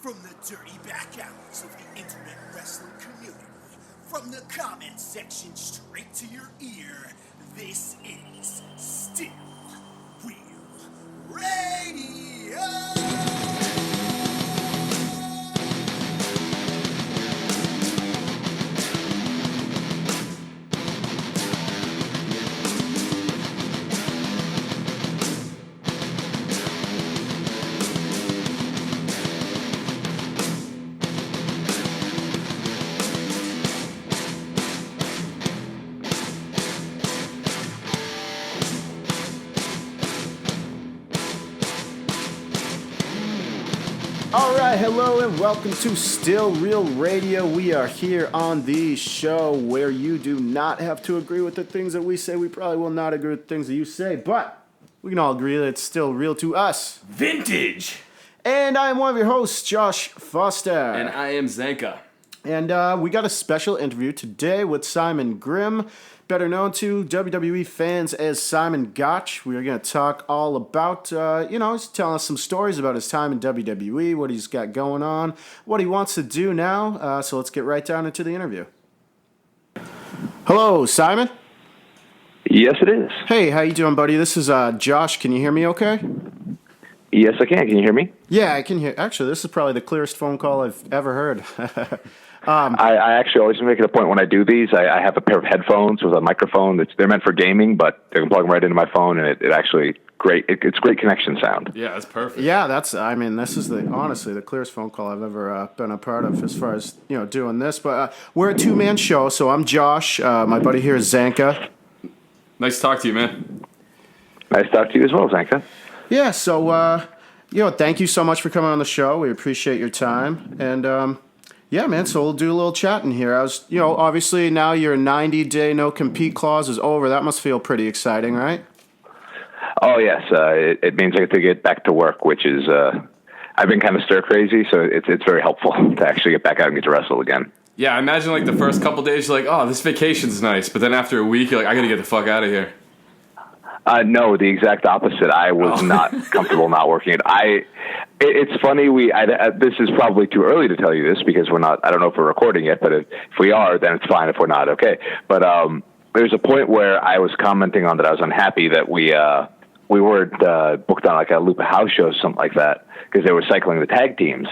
From the dirty back alleys of the internet wrestling community, from the comment section straight to your ear, this is Still Real Radio! All right, hello and welcome to Still Real Radio. We are here on the show where you do not have to agree with the things that we say. We probably will not agree with the things that you say, but we can all agree that it's still real to us. Vintage! And I am one of your hosts, Josh Foster. And I am Zanka. And we got a special interview today with Simon Grimm, better known to WWE fans as Simon Gotch. We are going to talk all about, he's telling us some stories about his time in WWE, what he's got going on, what he wants to do now. So let's get right down into the interview. Hello, Simon. Yes, it is. Hey, how you doing, buddy? This is Josh. Can you hear me okay? Yes, I can. Can you hear me? Yeah, I can hear. Actually, this is probably the clearest phone call I've ever heard. I actually always make it a point when I do these. I have a pair of headphones with a microphone. They're meant for gaming, but I can plug them right into my phone, and it actually great. It's great connection sound. Yeah, that's perfect. Yeah, this is honestly the clearest phone call I've ever been a part of as far as doing this. But we're a two-man show, so I'm Josh. My buddy here is Zanka. Nice to talk to you, man. Nice to talk to you as well, Zanka. Yeah, so thank you so much for coming on the show. We appreciate your time, and yeah, man. So we'll do a little chatting here. Obviously now your 90-day no compete clause is over. That must feel pretty exciting, right? Oh yes, it means I get to get back to work, which is I've been kind of stir crazy, so it's very helpful to actually get back out and get to wrestle again. Yeah, I imagine like the first couple days you're like, oh, this vacation's nice, but then after a week you're like, I gotta get the fuck out of here. No, the exact opposite. I was not comfortable not working it. It's funny. This is probably too early to tell you this because we're not. I don't know if we're recording yet, but if we are, then it's fine. If we're not, okay. But there's a point where I was commenting on that I was unhappy that we weren't booked on like a loop of house shows, something like that, because they were cycling the tag teams.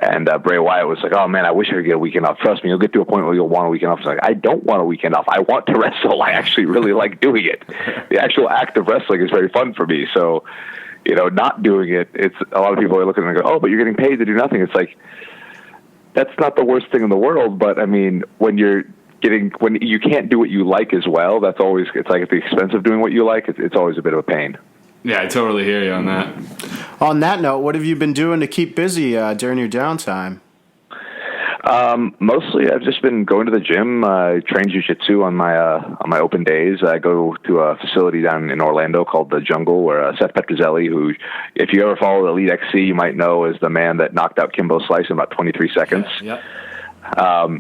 And Bray Wyatt was like, oh, man, I wish I could get a weekend off. Trust me, you'll get to a point where you'll want a weekend off. It's like, I don't want a weekend off. I want to wrestle. I actually really like doing it. The actual act of wrestling is very fun for me. So, not doing it, it's a lot of people are looking and go, oh, but you're getting paid to do nothing. It's like, that's not the worst thing in the world. But, I mean, when you can't do what you like as well, it's like at the expense of doing what you like, it's always a bit of a pain. Yeah, I totally hear you on that. On that note, what have you been doing to keep busy during your downtime? Mostly, I've just been going to the gym. I train jiu-jitsu on my open days. I go to a facility down in Orlando called The Jungle, where Seth Petrozelli, who, if you ever follow Elite XC, you might know is the man that knocked out Kimbo Slice in about 23 seconds. Yeah.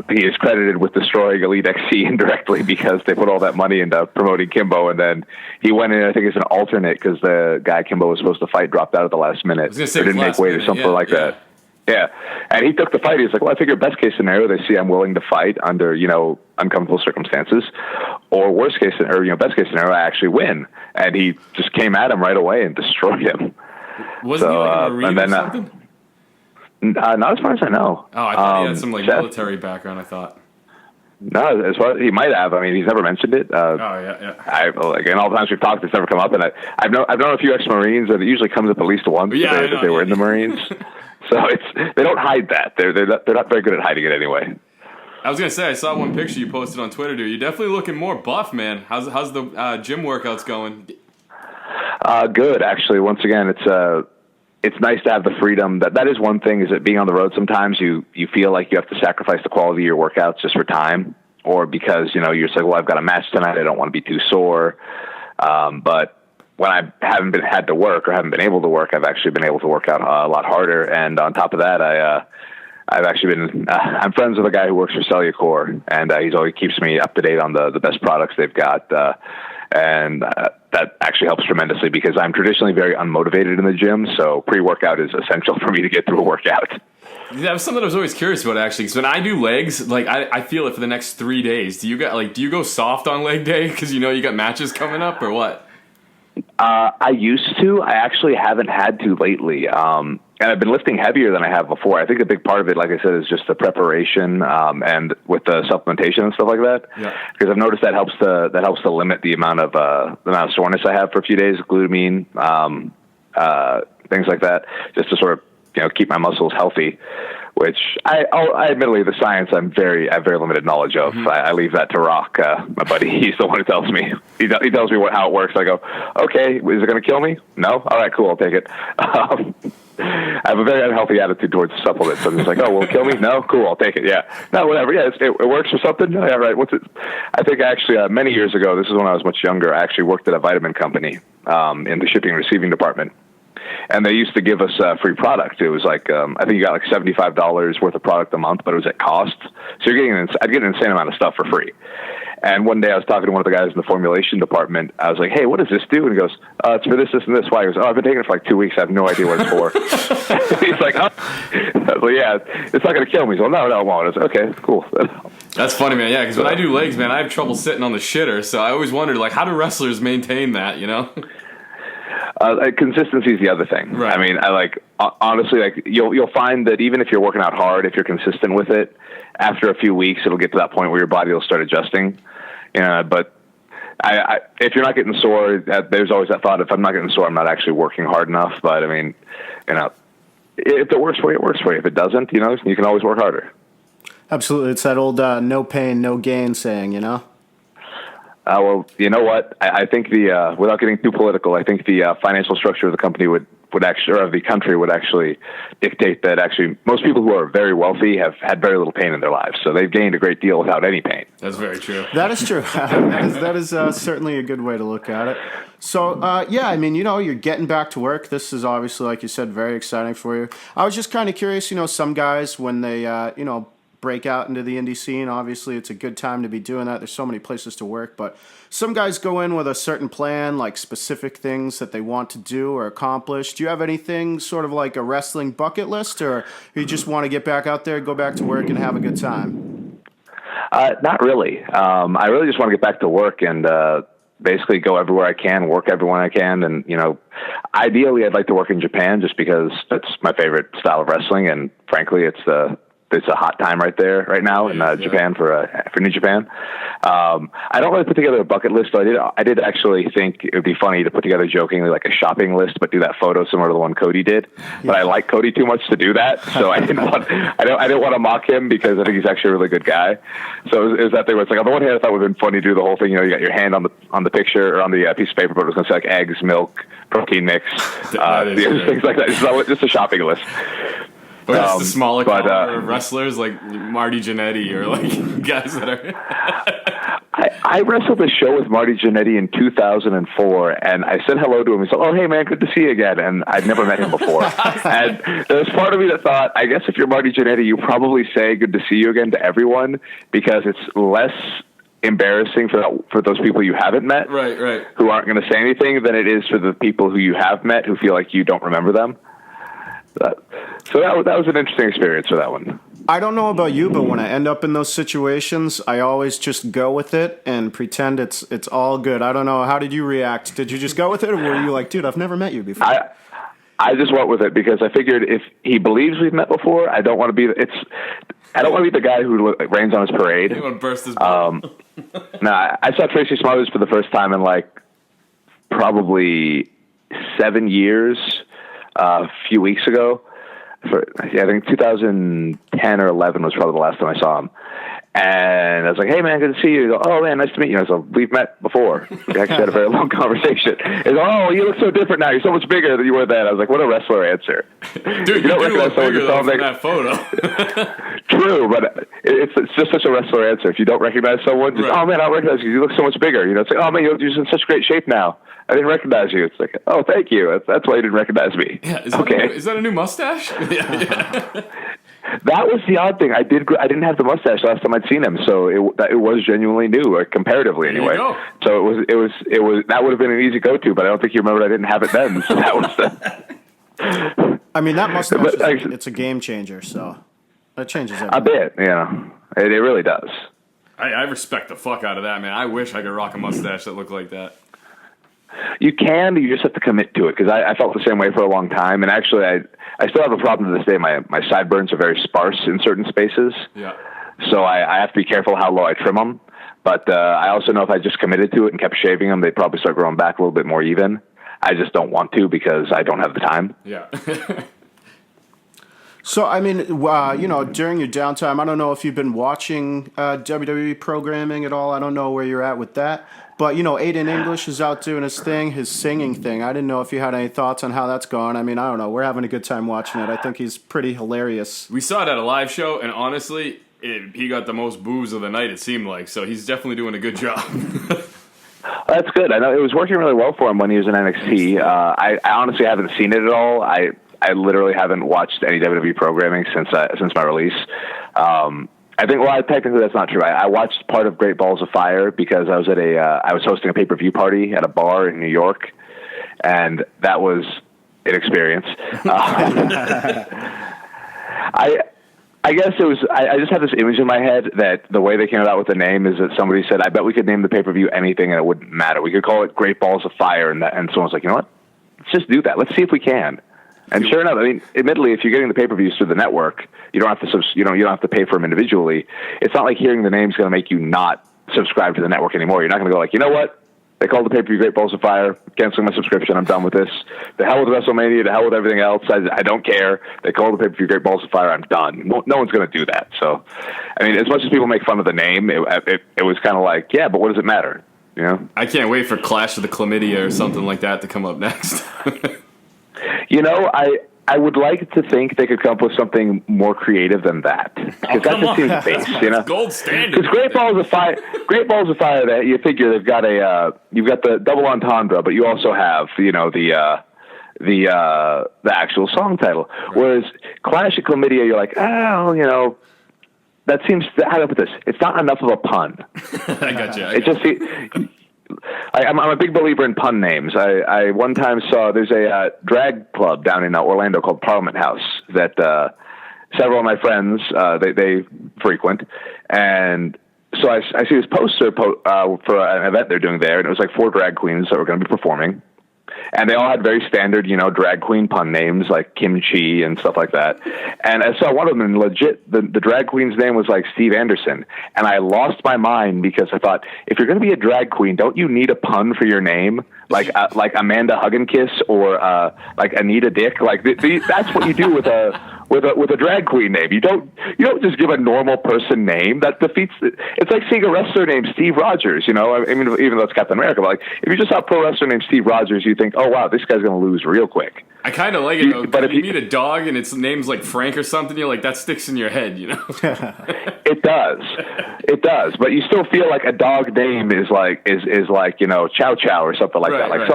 He is credited with destroying Elite XC indirectly because they put all that money into promoting Kimbo, and then he went in, I think, as an alternate because the guy Kimbo was supposed to fight dropped out at the last minute. Or didn't make weight or something like that. Yeah. And he took the fight. He's like, well, I figure best case scenario, they see I'm willing to fight under, uncomfortable circumstances, or worst case scenario, best case scenario, I actually win. And he just came at him right away and destroyed him. Wasn't he like a Marine or something? Not as far as I know. Oh, I thought he had some military background, I thought. No, as far as he might have. I mean, he's never mentioned it. Yeah. And all the times we've talked, it's never come up. And I've known a few ex-Marines, and it usually comes up at least once that they were in the Marines. So they don't hide that. They're not very good at hiding it anyway. I was gonna say, I saw one picture you posted on Twitter, dude. You're definitely looking more buff, man. How's the gym workouts going? Good, actually. Once again, it's nice to have the freedom. That is one thing, is that being on the road sometimes you feel like you have to sacrifice the quality of your workouts just for time, or because, you're just like, well, I've got a match tonight, I don't want to be too sore. But when I haven't been able to work, I've actually been able to work out a lot harder. And on top of that, I've actually been, I'm friends with a guy who works for Cellucor, and he's always keeps me up to date on the best products they've got. And that actually helps tremendously because I'm traditionally very unmotivated in the gym. So pre-workout is essential for me to get through a workout. That was something I was always curious about, actually. Because when I do legs, like I feel it for the next 3 days. Do you go soft on leg day because you got matches coming up, or what? I used to. I actually haven't had to lately. And I've been lifting heavier than I have before. I think a big part of it, like I said, is just the preparation and with the supplementation and stuff like that. Yeah. Because I've noticed that helps to limit the amount of soreness I have for a few days, glutamine, things like that, just to sort of keep my muscles healthy. Which I admittedly, the science I have very limited knowledge of. Mm-hmm. I leave that to Rock, my buddy. He's the one who tells me. He tells me how it works. I go, okay, is it going to kill me? No? All right, cool, I'll take it. I have a very unhealthy attitude towards supplements. I'm just like, oh, will it kill me? No? Cool, I'll take it, yeah. No, whatever, yeah, it works for something? Yeah, right, what's it? I think actually many years ago, this is when I was much younger, I actually worked at a vitamin company in the shipping and receiving department. And they used to give us free product. It was like, I think you got like $75 worth of product a month, but it was at cost. So I'd get an insane amount of stuff for free. And one day I was talking to one of the guys in the formulation department. I was like, hey, what does this do? And he goes, it's for this, this, and this. Why? He goes, I've been taking it for like 2 weeks. I have no idea what it's for. He's like, oh. I was like, yeah, it's not going to kill me. So no, it won't. I was like, okay, cool. That's funny, man. Yeah, because when I do legs, man, I have trouble sitting on the shitter. So I always wondered, like, how do wrestlers maintain that, Consistency is the other thing. Right. I mean, honestly, you'll find that even if you're working out hard, if you're consistent with it, after a few weeks, it'll get to that point where your body will start adjusting. But if you're not getting sore, there's always that thought, if I'm not getting sore, I'm not actually working hard enough. But I mean, if it works for you, it works for you. If it doesn't, you can always work harder. Absolutely. It's that old no pain, no gain saying, Well, you know what? I think without getting too political, I think the financial structure of the company would actually, or of the country would actually dictate that actually most people who are very wealthy have had very little pain in their lives. So they've gained a great deal without any pain. That's very true. That is true. that is certainly a good way to look at it. So, yeah, I mean, you're getting back to work. This is obviously, like you said, very exciting for you. I was just kind of curious, some guys when they, break out into the indie scene. Obviously, it's a good time to be doing that. There's so many places to work, but some guys go in with a certain plan, like specific things that they want to do or accomplish. Do you have anything sort of like a wrestling bucket list, or you just want to get back out there, go back to work, and have a good time? Not really. I really just want to get back to work and basically go everywhere I can, work everyone I can, and ideally I'd like to work in Japan just because that's my favorite style of wrestling, and frankly, it's a hot time right now in Japan for New Japan. I don't really put together a bucket list. I did actually think it would be funny to put together jokingly like a shopping list, but do that photo similar to the one Cody did. But I like Cody too much to do that, so I didn't want to mock him because I think he's actually a really good guy. So it was that thing where it's like, on the one hand, I thought it would have been funny to do the whole thing. You got your hand on the picture or on the piece of paper, but it was going to say like eggs, milk, protein mix, things like that. It's just a shopping list. Or just the smaller caliber wrestlers like Marty Jannetty or like guys that are. I wrestled a show with Marty Jannetty in 2004, and I said hello to him. He said, "Oh, hey man, good to see you again." And I'd never met him before. And there was part of me that thought, I guess if you're Marty Jannetty, you probably say "good to see you again" to everyone because it's less embarrassing for those people you haven't met, right, who aren't going to say anything, than it is for the people who you have met who feel like you don't remember them. So that was an interesting experience for that one. I don't know about you, but when I end up in those situations, I always just go with it and pretend it's all good. I don't know. How did you react? Did you just go with it, or were you like, dude, I've never met you before? I just went with it because I figured if he believes we've met before, I don't want to be the guy who rains on his parade. You want to burst his bubble. I saw Tracy Smothers for the first time in like probably 7 years. A few weeks ago, I think 2010 or 11 was probably the last time I saw him. And I was like, "Hey man, good to see you." He goes, "Oh man, nice to meet you." So we've met before. We actually had a very long conversation. He goes, "Oh, you look so different now. You're so much bigger than you were then." I was like, "What a wrestler answer." Dude, you don't recognize someone from that photo. True, but it's just such a wrestler answer. If you don't recognize someone, just, "Oh man, I don't recognize you. You look so much bigger." It's like, "Oh man, you're in such great shape now. I didn't recognize you." It's like, "Oh, thank you. That's why you didn't recognize me." Yeah, okay. Is that a new mustache? Yeah. That was the odd thing. I didn't have the mustache last time I'd seen him, so it was genuinely new, comparatively anyway. So it was that would have been an easy go-to, but I don't think you remembered I didn't have it then. So that was I mean, that mustache, it's a game changer, so that changes everything. A bit, yeah. It really does. I respect the fuck out of that, man. I wish I could rock a mustache that looked like that. You can, you just have to commit to it, because I felt the same way for a long time, and actually I still have a problem to this day. My sideburns are very sparse in certain spaces, so I have to be careful how low I trim them, but I also know if I just committed to it and kept shaving them, they'd probably start growing back a little bit more even. I just don't want to because I don't have the time. Yeah. So, I mean, during your downtime, I don't know if you've been watching WWE programming at all. I don't know where you're at with that. But, Aiden English is out doing his thing, his singing thing. I didn't know if you had any thoughts on how that's gone. I mean, I don't know. We're having a good time watching it. I think he's pretty hilarious. We saw it at a live show, and honestly, he got the most boos of the night, it seemed like. So he's definitely doing a good job. That's good. I know it was working really well for him when he was in NXT. I honestly haven't seen it at all. I literally haven't watched any WWE programming since my release. I think, technically that's not true. I watched part of Great Balls of Fire because I was I was hosting a pay-per-view party at a bar in New York, and that was an experience. I guess it was. I just had this image in my head that the way they came out with the name is that somebody said, "I bet we could name the pay-per-view anything and it wouldn't matter. We could call it Great Balls of Fire," and someone was like, "You know what? Let's just do that. Let's see if we can." And sure enough, I mean, admittedly, if you're getting the pay-per-views through the network, you don't have to you don't have to pay for them individually. It's not like hearing the name's going to make you not subscribe to the network anymore. You're not going to go like, you know what? They called the pay-per-view Great Balls of Fire. Canceling my subscription. I'm done with this. The hell with WrestleMania. The hell with everything else. I don't care. They called the pay-per-view Great Balls of Fire. I'm done. No one's going to do that. So, I mean, as much as people make fun of the name, it was kind of like, yeah, but what does it matter? You know? I can't wait for Clash of the Chlamydia or something like that to come up next. I would like to think they could come up with something more creative than that, because that just seems base, That's gold standard. Because Great Balls of Fire, that you figure they've got you've got the double entendre, but you also have the actual song title. Right. Whereas Clash of Chlamydia, you're like, that seems. How do I put this? It's not enough of a pun. I got you. It just. I'm a big believer in pun names. I one time saw there's a drag club down in Orlando called Parliament House that several of my friends they frequent, and so I see this poster for an event they're doing there, and it was like 4 drag queens that were going to be performing, and they all had very standard drag queen pun names like Kimchi and stuff like that. And I saw one of them, and legit the drag queen's name was like Steve Anderson, and I lost my mind because I thought, if you're going to be a drag queen, don't you need a pun for your name, like Amanda Hugginkiss or like Anita Dick? Like that's what you do with a drag queen name. You don't just give a normal person name. That defeats it. It's like seeing a wrestler named Steve Rogers. I mean, even though it's Captain America, but like if you just saw a pro wrestler named Steve Rogers, you think, oh wow, this guy's going to lose real quick. I kind of like it though. But if you meet a dog and its name's like Frank or something, you're like, that sticks in your head, It does. But you still feel like a dog name is like Chow Chow or something like that, like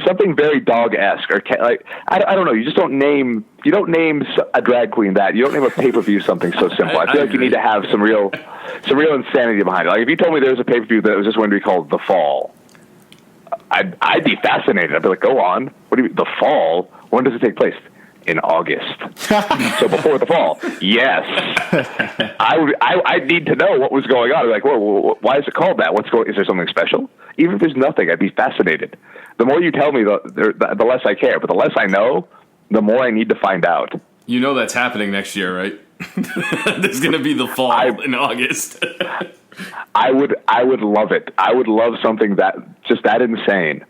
something very dog-esque or like I don't know. You just don't name. You don't name a drag queen that. You don't name a pay-per-view something so simple. I feel like you need to have some real insanity behind it. Like if you told me there was a pay-per-view that was just going to be called The Fall, I'd be fascinated. I'd be like, go on. What do you mean, The Fall? When does it take place? In August. So before the fall. Yes. I need to know what was going on. I'd be like, well, why is it called that? Is there something special? Even if there's nothing, I'd be fascinated. The more you tell me, the less I care. But the less I know, the more I need to find out. That's happening next year, right? There's going to be The Fall in August. I would love it. I would love something that insane.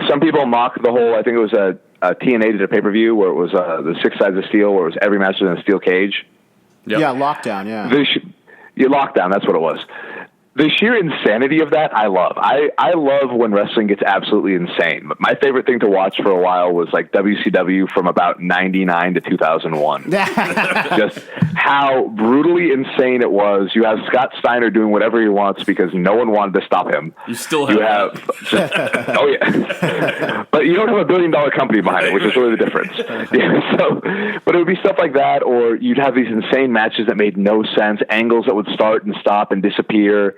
Some people mock the whole. I think it was a TNA did a pay-per-view where it was the 6 Sides of Steel, where it was every match was in a steel cage. Yep. Yeah, Lockdown. Yeah, Lockdown. That's what it was. The sheer insanity of that, I love. I love when wrestling gets absolutely insane. But my favorite thing to watch for a while was like WCW from about 99 to 2001. Just how brutally insane it was. You have Scott Steiner doing whatever he wants because no one wanted to stop him. You still have. Oh yeah. But you don't have $1 billion company behind it, which is really the difference. Yeah, but it would be stuff like that, or you'd have these insane matches that made no sense, angles that would start and stop and disappear.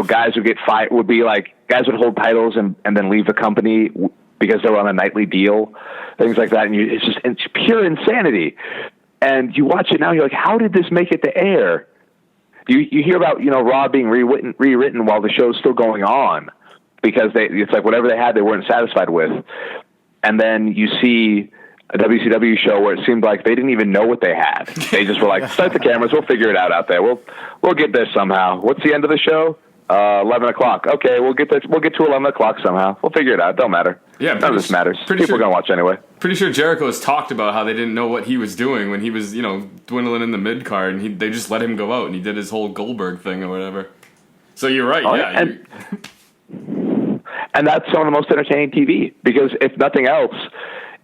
Guys would get fight would be like guys would hold titles and then leave the company because they were on a nightly deal, things like that. And it's pure insanity. And you watch it now, you're like, how did this make it to air? You hear about, Raw being rewritten while the show's still going on, because it's like whatever they had, they weren't satisfied with. And then you see a WCW show where it seemed like they didn't even know what they had. They just were like, start the cameras, we'll figure it out there. We'll get this somehow. What's the end of the show? 11 o'clock. Okay, we'll get to 11 o'clock somehow. We'll figure it out. Don't matter. Yeah, none of this matters. People are going to watch anyway. Pretty sure Jericho has talked about how they didn't know what he was doing when he was, dwindling in the mid-card, and they just let him go out, and he did his whole Goldberg thing or whatever. So you're right, And that's some of the most entertaining TV, because if nothing else,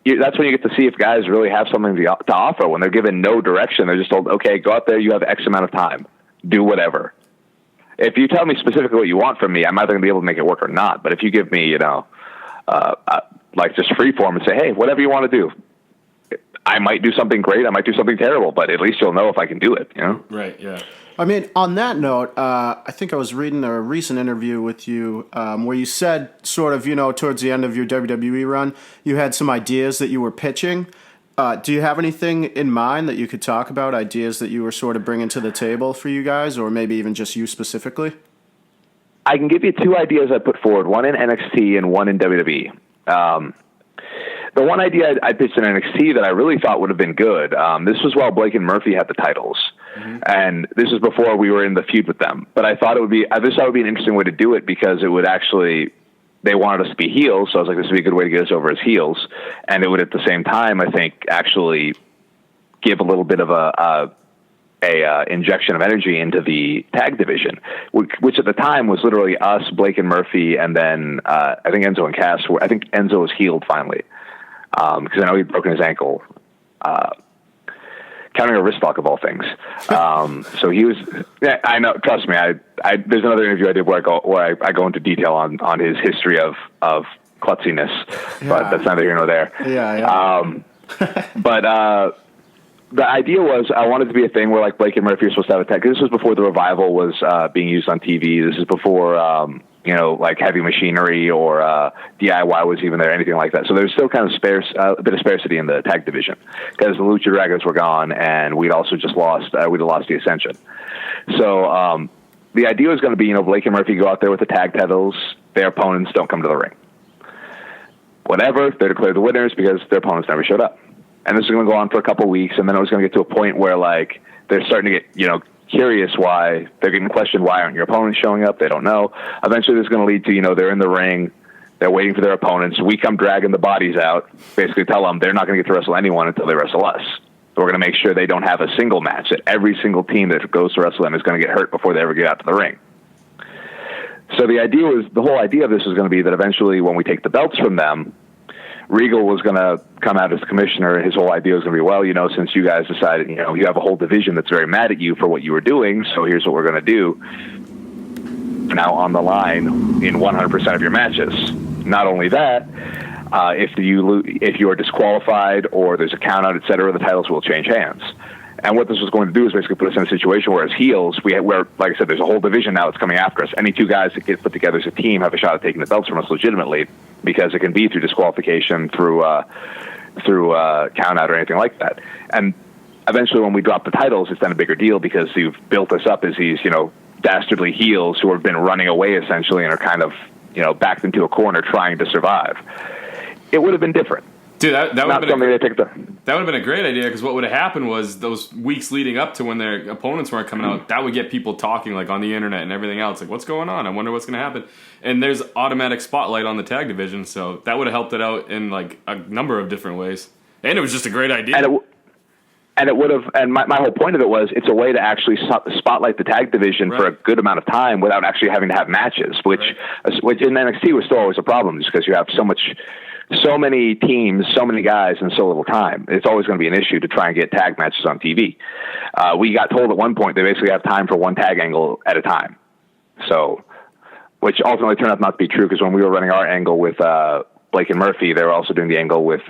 that's when you get to see if guys really have something to offer. When they're given no direction, they're just told, okay, go out there, you have X amount of time. Do whatever. If you tell me specifically what you want from me, I'm either going to be able to make it work or not. But if you give me, like just free form and say, hey, whatever you want to do, I might do something great, I might do something terrible, but at least you'll know if I can do it, Right, yeah. I mean, on that note, I think I was reading a recent interview with you where you said sort of, towards the end of your WWE run, you had some ideas that you were pitching. Do you have anything in mind that you could talk about, ideas that you were sort of bringing to the table for you guys, or maybe even just you specifically? I can give you two ideas I put forward, one in NXT and one in WWE. The one idea I pitched in NXT that I really thought would have been good, this was while Blake and Murphy had the titles, and this was before we were in the feud with them. But I thought it would be an interesting way to do it, because it would actually, they wanted us to be heels, so I was like, this would be a good way to get us over as heels, and it would at the same time, I think, actually give a little bit of a injection of energy into the tag division, which at the time was literally us, Blake and Murphy, and then I think Enzo and Cass. I think Enzo was healed finally, because I know he'd broken his ankle, counting a wrist lock of all things. So he was. Yeah, I know. Trust me. There's another interview I did where I go into detail on his history of klutziness, but that's neither here nor there. But the idea was I wanted to be a thing where like Blake and Murphy were supposed to have a tag. This was before the Revival was being used on TV. This is before like Heavy Machinery or DIY was even there, anything like that. So there was still kind of a bit of scarcity in the tag division, because the Lucha Dragons were gone, and we'd also just lost the Ascension. So the idea was going to be, Blake and Murphy go out there with the tag titles, their opponents don't come to the ring. Whatever, they're declared the winners because their opponents never showed up. And this is going to go on for a couple of weeks, and then it was going to get to a point where like they're starting to get, curious why they're getting questioned. Why aren't your opponents showing up? They don't know. Eventually, this is going to lead to, they're in the ring, they're waiting for their opponents. We come dragging the bodies out, basically tell them they're not going to get to wrestle anyone until they wrestle us. So we're going to make sure they don't have a single match, that every single team that goes to wrestle them is going to get hurt before they ever get out to the ring. So the whole idea of this was going to be that eventually when we take the belts from them, Regal was going to come out as the commissioner. His whole idea was going to be, well, since you guys decided, you have a whole division that's very mad at you for what you were doing, so here's what we're going to do. Now on the line in 100% of your matches. Not only that, if you are disqualified or there's a count out, et cetera, the titles will change hands. And what this was going to do is basically put us in a situation where as heels, where, like I said, there's a whole division now that's coming after us. Any two guys that get put together as a team have a shot at taking the belts from us legitimately, because it can be through disqualification, through count out or anything like that. And eventually when we drop the titles, it's then a bigger deal, because you've built us up as these, dastardly heels who have been running away essentially and are kind of, backed into a corner trying to survive. It would have been different. Dude, that would have been a great idea, because what would have happened was those weeks leading up to when their opponents weren't coming out, that would get people talking like on the internet and everything else. Like, what's going on? I wonder what's going to happen. And there's automatic spotlight on the tag division, so that would have helped it out in like a number of different ways. And it was just a great idea. And it would have. And my whole point of it was, it's a way to actually spotlight the tag division for a good amount of time without actually having to have matches, which in NXT was still always a problem, just because you have so many teams, so many guys, and so little time. It's always going to be an issue to try and get tag matches on TV. We got told at one point they basically have time for one tag angle at a time. So, which ultimately turned out not to be true, because when we were running our angle with Blake and Murphy, they were also doing the angle with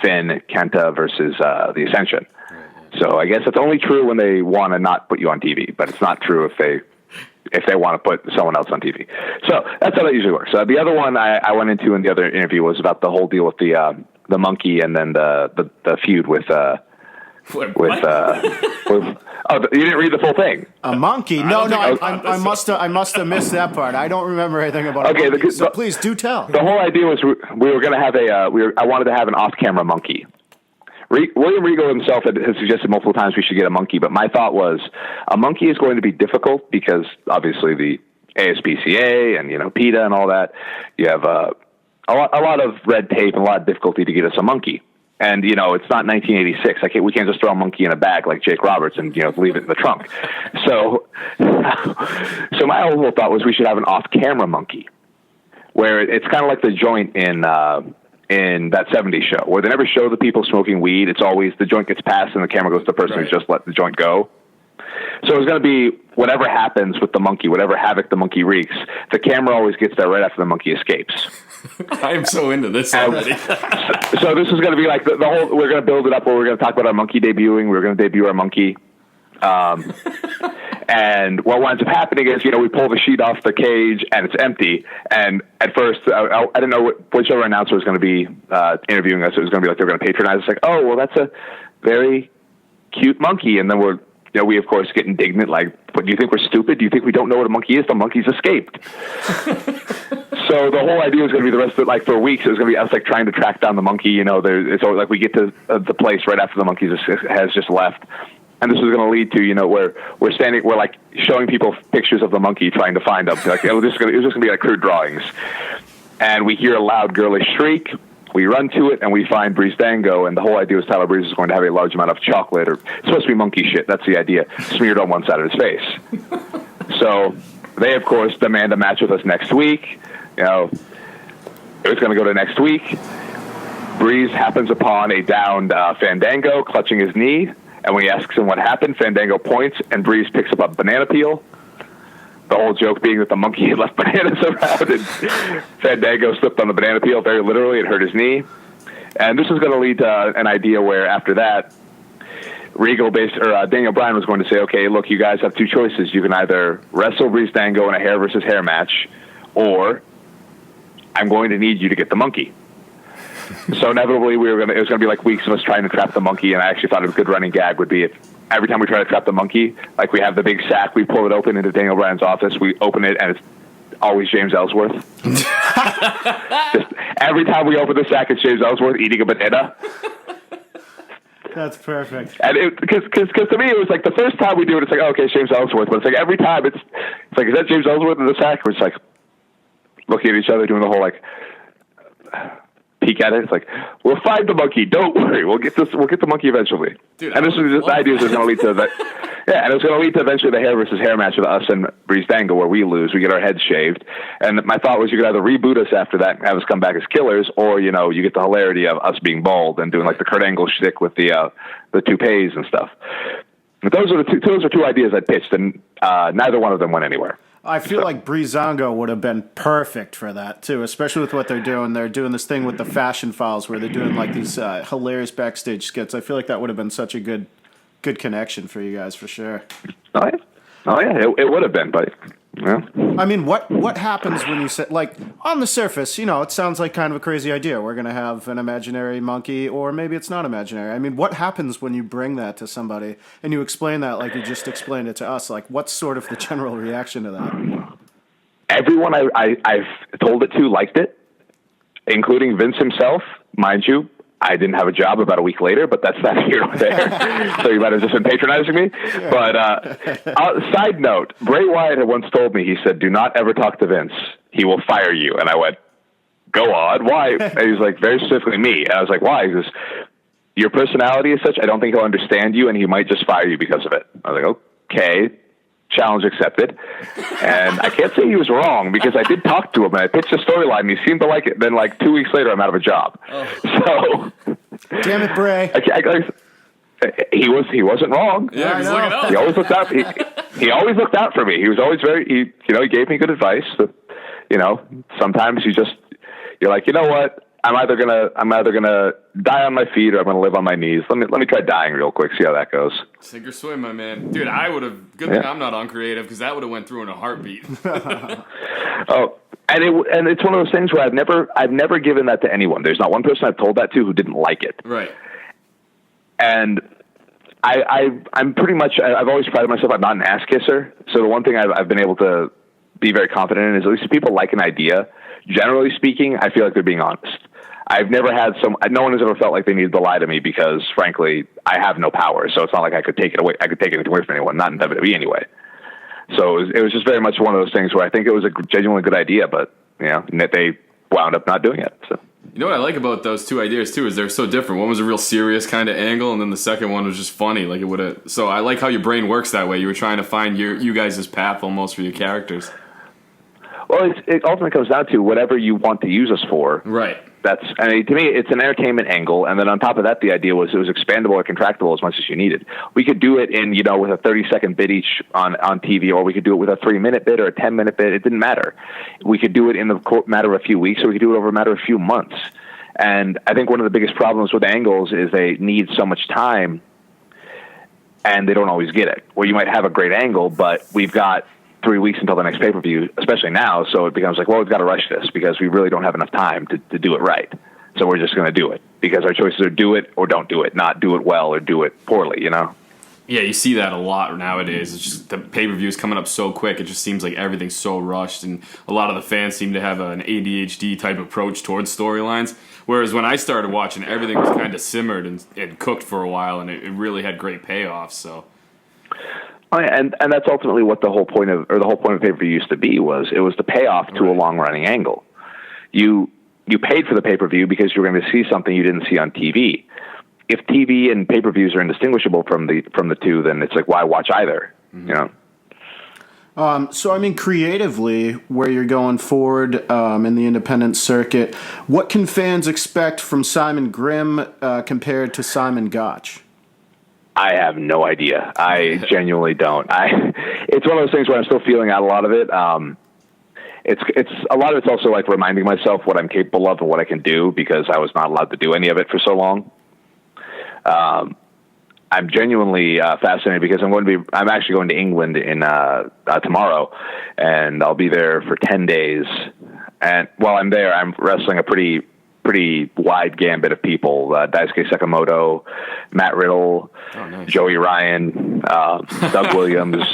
Finn, Kenta versus the Ascension. So I guess it's only true when they want to not put you on TV, but it's not true if they if they want to put someone else on TV. So that's how that usually works. The other one I went into in the other interview was about the whole deal with the monkey and then the feud with you didn't read the full thing. A monkey? No, I must have missed that part. I don't remember anything about it. Okay, so please do tell. The whole idea was we were going to have I wanted to have an off-camera monkey. William Regal himself has suggested multiple times we should get a monkey, but my thought was a monkey is going to be difficult because obviously the ASPCA and PETA and all that. You have a lot of red tape and a lot of difficulty to get us a monkey. And, it's not 1986. We can't just throw a monkey in a bag like Jake Roberts and, leave it in the trunk. So my whole thought was we should have an off-camera monkey where it's kind of like the joint in that 70s show where they never show the people smoking weed. It's always the joint gets passed and the camera goes to the person who just let the joint go. So it's going to be whatever happens with the monkey, whatever havoc the monkey wreaks, the camera always gets there right after the monkey escapes. I am so into this already. So this is going to be like the whole, we're going to build it up where we're going to talk about our monkey debuting. We're going to debut our monkey. And what winds up happening is, we pull the sheet off the cage and it's empty. And at first, I didn't know whichever announcer was going to be interviewing us. It was going to be like they're going to patronize us. Like, oh, well, that's a very cute monkey. And then we of course get indignant. Like, what, do you think we're stupid? Do you think we don't know what a monkey is? The monkey's escaped. So the whole idea was going to be the rest of it. Like for weeks, it was going to be us like trying to track down the monkey. It's always like we get to the place right after the monkey has just left. And this was going to lead to, where we're like showing people pictures of the monkey trying to find them. Like, it was just going to be like crude drawings. And we hear a loud girlish shriek. We run to it and we find Breeze Dango. And the whole idea was Tyler Breeze is going to have a large amount of chocolate, or it's supposed to be monkey shit. That's the idea, smeared on one side of his face. So they, of course, demand a match with us next week. It was going to go to next week. Breeze happens upon a downed Fandango clutching his knee. And when he asks him what happened, Fandango points, and Breeze picks up a banana peel. The whole joke being that the monkey had left bananas around, and Fandango slipped on the banana peel very literally. It hurt his knee. And this is going to lead to an idea where after that, Daniel Bryan was going to say, okay, look, you guys have two choices. You can either wrestle Breeze Dango in a hair versus hair match, or I'm going to need you to get the monkey. So inevitably, it was going to be like weeks of us trying to trap the monkey, and I actually thought a good running gag would be if every time we try to trap the monkey, like we have the big sack, we pull it open into Daniel Bryan's office, we open it, and it's always James Ellsworth. Just every time we open the sack, it's James Ellsworth eating a banana. That's perfect. And because to me, it was like the first time we do it, it's like, oh, okay, James Ellsworth, but it's like every time it's like, is that James Ellsworth in the sack? We're just like looking at each other, doing the whole like peek at it. It's like, we'll find the monkey. Don't worry. We'll get the monkey eventually. Dude, and this was the idea was going to lead to that. Yeah, and it was going to lead to eventually the hair versus hair match with us and Breeze Dango, where we lose. We get our heads shaved. And my thought was you could either reboot us after that and have us come back as killers, or you get the hilarity of us being bald and doing like the Kurt Angle shtick with the toupees and stuff. But those are two ideas I pitched, and neither one of them went anywhere. I feel like Breezango would have been perfect for that, too, especially with what they're doing. They're doing this thing with the fashion files where they're doing like these hilarious backstage skits. I feel like that would have been such a good connection for you guys, for sure. Oh, yeah. It would have been, but... Yeah. I mean, what happens when you say, like, on the surface, it sounds like kind of a crazy idea. We're going to have an imaginary monkey, or maybe it's not imaginary. I mean, what happens when you bring that to somebody and you explain that like you just explained it to us? Like, what's sort of the general reaction to that? Everyone I've told it to liked it, including Vince himself, mind you. I didn't have a job about a week later, but that's not here or there. So you might have just been patronizing me. Yeah. But side note, Bray Wyatt had once told me, he said, do not ever talk to Vince. He will fire you. And I went, go on. Why? And he was like, very specifically me. And I was like, why? He goes, your personality is such, I don't think he'll understand you, and he might just fire you because of it. I was like, okay. Challenge accepted. And I can't say he was wrong, because I did talk to him and I pitched a storyline and he seemed to like it. Then like 2 weeks later, I'm out of a job. Oh. So damn it, Bray. He wasn't wrong. Yeah, he's looking out. He always looked out. He always looked out for me. He was always he gave me good advice. But, sometimes you're like, you know what? I'm either gonna die on my feet or I'm gonna live on my knees. Let me try dying real quick. See how that goes. Sink or swim, my man. Dude, I would have. Good thing I'm not uncreative because that would have went through in a heartbeat. Oh, and it's one of those things where I've never given that to anyone. There's not one person I've told that to who didn't like it. Right. And I'm pretty much, I've always prided myself, I'm not an ass kisser. So the one thing I've been able to be very confident in is at least if people like an idea, generally speaking, I feel like they're being honest. I've never had no one has ever felt like they needed to lie to me because frankly, I have no power. So it's not like I could take it away. I could take anything away from anyone, not in WWE anyway. So it was just very much one of those things where I think it was a genuinely good idea, but they wound up not doing it. So. You know what I like about those two ideas too is they're so different. One was a real serious kind of angle, and then the second one was just funny. Like it would have. So I like how your brain works that way. You were trying to find you guys' path almost for your characters. Well, it ultimately comes down to whatever you want to use us for. Right. To me, it's an entertainment angle, and then on top of that, the idea was it was expandable or contractible as much as you needed. We could do it in, with a 30-second bit each on TV, or we could do it with a 3-minute bit or a 10-minute bit. It didn't matter. We could do it in the matter of a few weeks, or we could do it over a matter of a few months. And I think one of the biggest problems with angles is they need so much time, and they don't always get it. Where you might have a great angle, but we've got 3 weeks until the next pay-per-view, especially now, so it becomes like, well, we've got to rush this because we really don't have enough time to do it right. So we're just going to do it because our choices are do it or don't do it, not do it well or do it poorly, Yeah, you see that a lot nowadays. It's just the pay-per-views coming up so quick. It just seems like everything's so rushed, and a lot of the fans seem to have an ADHD type approach towards storylines. Whereas when I started watching, everything was kind of simmered and cooked for a while, and it really had great payoffs. So. Oh, yeah, and that's ultimately what the whole point of pay-per-view used to be was it was the payoff to a long-running angle. You paid for the pay-per-view because you were going to see something you didn't see on TV. If TV and pay-per-views are indistinguishable from the two, then it's like, why watch either? Mm-hmm. So, I mean, creatively, where you're going forward in the independent circuit, what can fans expect from Simon Grimm compared to Simon Gotch? I have no idea. I genuinely don't. It's one of those things where I'm still feeling out a lot of it. It's a lot of it's also like reminding myself what I'm capable of and what I can do because I was not allowed to do any of it for so long. I'm genuinely fascinated because I'm actually going to England in tomorrow, and I'll be there for 10 days. And while I'm there, I'm wrestling a pretty wide gambit of people: Daisuke Sakamoto, Matt Riddle, nice. Joey Ryan, Doug Williams.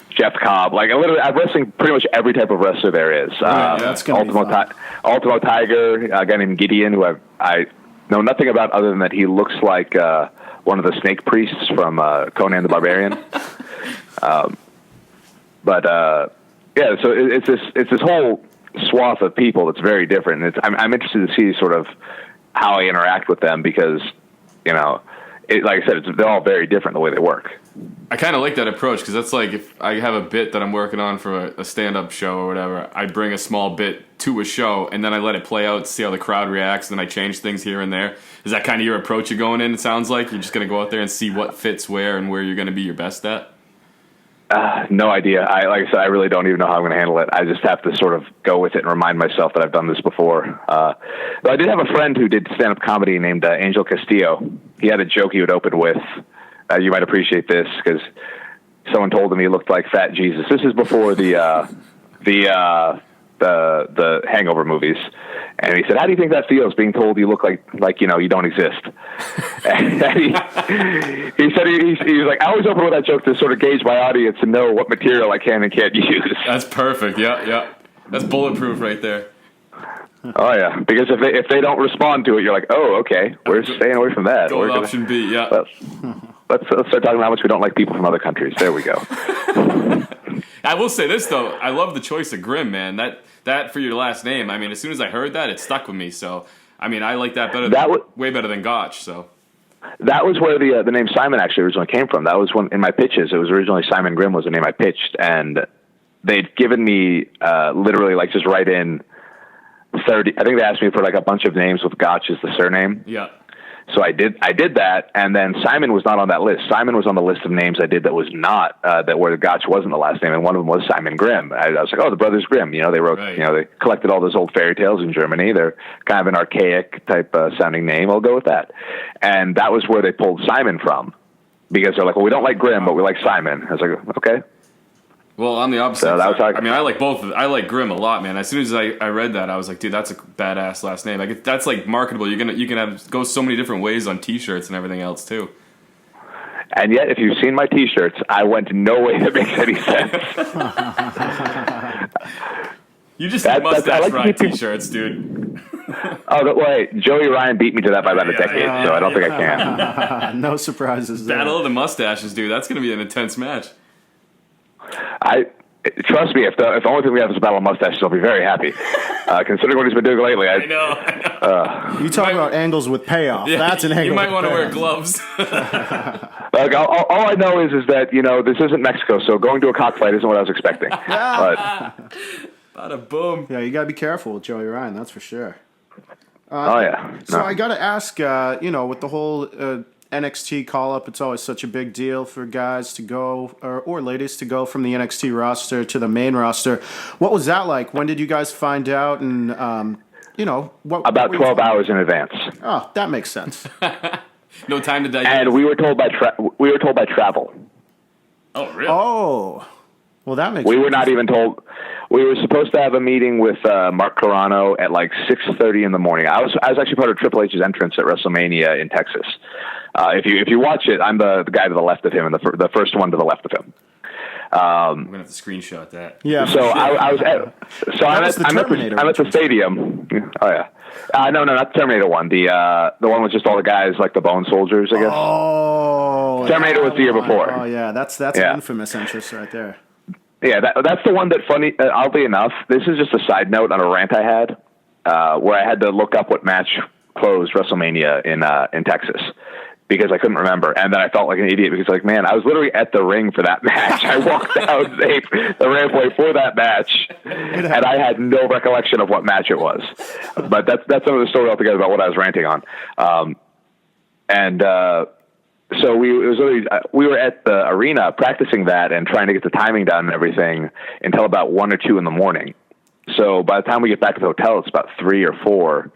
Jeff Cobb, I'm wrestling pretty much every type of wrestler there is. Ultimo Tiger, a guy named Gideon, who I know nothing about other than that he looks like one of the snake priests from Conan the Barbarian. So it's this whole swath of people that's very different. And I'm interested to see sort of how I interact with them because, like I said, they're all very different the way they work. I kind of like that approach because that's like if I have a bit that I'm working on for a stand-up show or whatever, I bring a small bit to a show and then I let it play out, see how the crowd reacts, and then I change things here and there. Is that kind of your approach you're going in, it sounds like? You're just going to go out there and see what fits where and where you're going to be your best at? No idea. Like I said, I really don't even know how I'm going to handle it. I just have to sort of go with it and remind myself that I've done this before. Though I did have a friend who did stand-up comedy named Angel Castillo. He had a joke he would open with. You might appreciate this because someone told him he looked like Fat Jesus. This is before the Hangover movies, and he said, "How do you think that feels being told you look like you don't exist?" And he said he was like, "I always open with that joke to sort of gauge my audience and know what material I can and can't use." That's perfect. Yeah, that's bulletproof right there. Oh yeah, because if they don't respond to it, you're like, "Oh, okay, we're staying away from that." Go with option B. Yeah. Let's start talking about how much we don't like people from other countries. There we go. I will say this though, I love the choice of Grimm, man. That for your last name. I mean, as soon as I heard that, it stuck with me. So, I mean, I like that better. Way better than Gotch. So. That was where the name Simon actually originally came from. That was when in my pitches. It was originally Simon Grimm was the name I pitched, and they'd given me literally just write in 30. I think they asked me for a bunch of names with Gotch as the surname. Yeah. So I did that, and then Simon was not on that list. Simon was on the list of names I did that was not that where the Gotch wasn't the last name, and one of them was Simon Grimm. I was like, oh, the brothers Grimm. You know, they wrote, Right. you know, they collected all those old fairy tales in Germany. They're kind of an archaic type sounding name. I'll go with that. And that was where they pulled Simon from, because they're like, well, we don't like Grimm, but we like Simon. I was like, okay. Well, on the opposite. So that was I mean, I like both. I like Grimm a lot, man. As soon as I read that, I was like, dude, that's a badass last name. Like, that's like marketable. You can have go so many different ways on T-shirts and everything else too. And yet, if you've seen my T-shirts, I went no way that makes any sense. You just have mustache ride T-shirts, dude. Oh, wait, Joey Ryan beat me to that by about a decade, so I don't think I can. No surprises there. Battle of the mustaches, dude. That's going to be an intense match. Trust me, if the only thing we have is a battle of mustaches, I'll be very happy. Considering what he's been doing lately, I know. You talk about angles with payoff. Yeah, that's an angle. You might want to wear gloves. Like, all I know is that, you know, this isn't Mexico, so going to a cockfight isn't what I was expecting. But Bada boom. Yeah, you got to be careful with Joey Ryan, that's for sure. Oh, yeah. So I got to ask, you know, with the whole NXT call-up, it's always such a big deal for guys to go, or ladies to go from the NXT roster to the main roster. What was that like? When did you guys find out? And, you know, about 12 hours in advance. Oh, that makes sense. No time to digest. And we were told by travel. Oh, really? Oh. Well, that makes We sense. were not even told. We were supposed to have a meeting with Mark Carrano at like 6:30 in the morning. I was actually part of Triple H's entrance at WrestleMania in Texas. If you watch it, I'm the guy to the left of him, and the first one to the left of him. I'm gonna have to screenshot that. Yeah. So I was at. So I'm at the stadium. Oh yeah. No, not the Terminator one. The one with just all the guys like the Bone Soldiers, I guess. Oh. Terminator was the year before. Oh, yeah. That's an infamous entrance right there. Yeah, that's the one that oddly enough, this is just a side note on a rant I had, where I had to look up what match closed WrestleMania in Texas, because I couldn't remember. And then I felt like an idiot because, like, man, I was literally at the ring for that match. I walked down the rampway for that match, and I had no recollection of what match it was. But that's another story altogether about what I was ranting on. So we were at the arena practicing that and trying to get the timing down and everything until about 1 or 2 in the morning. So by the time we get back to the hotel, it's about 3 or 4,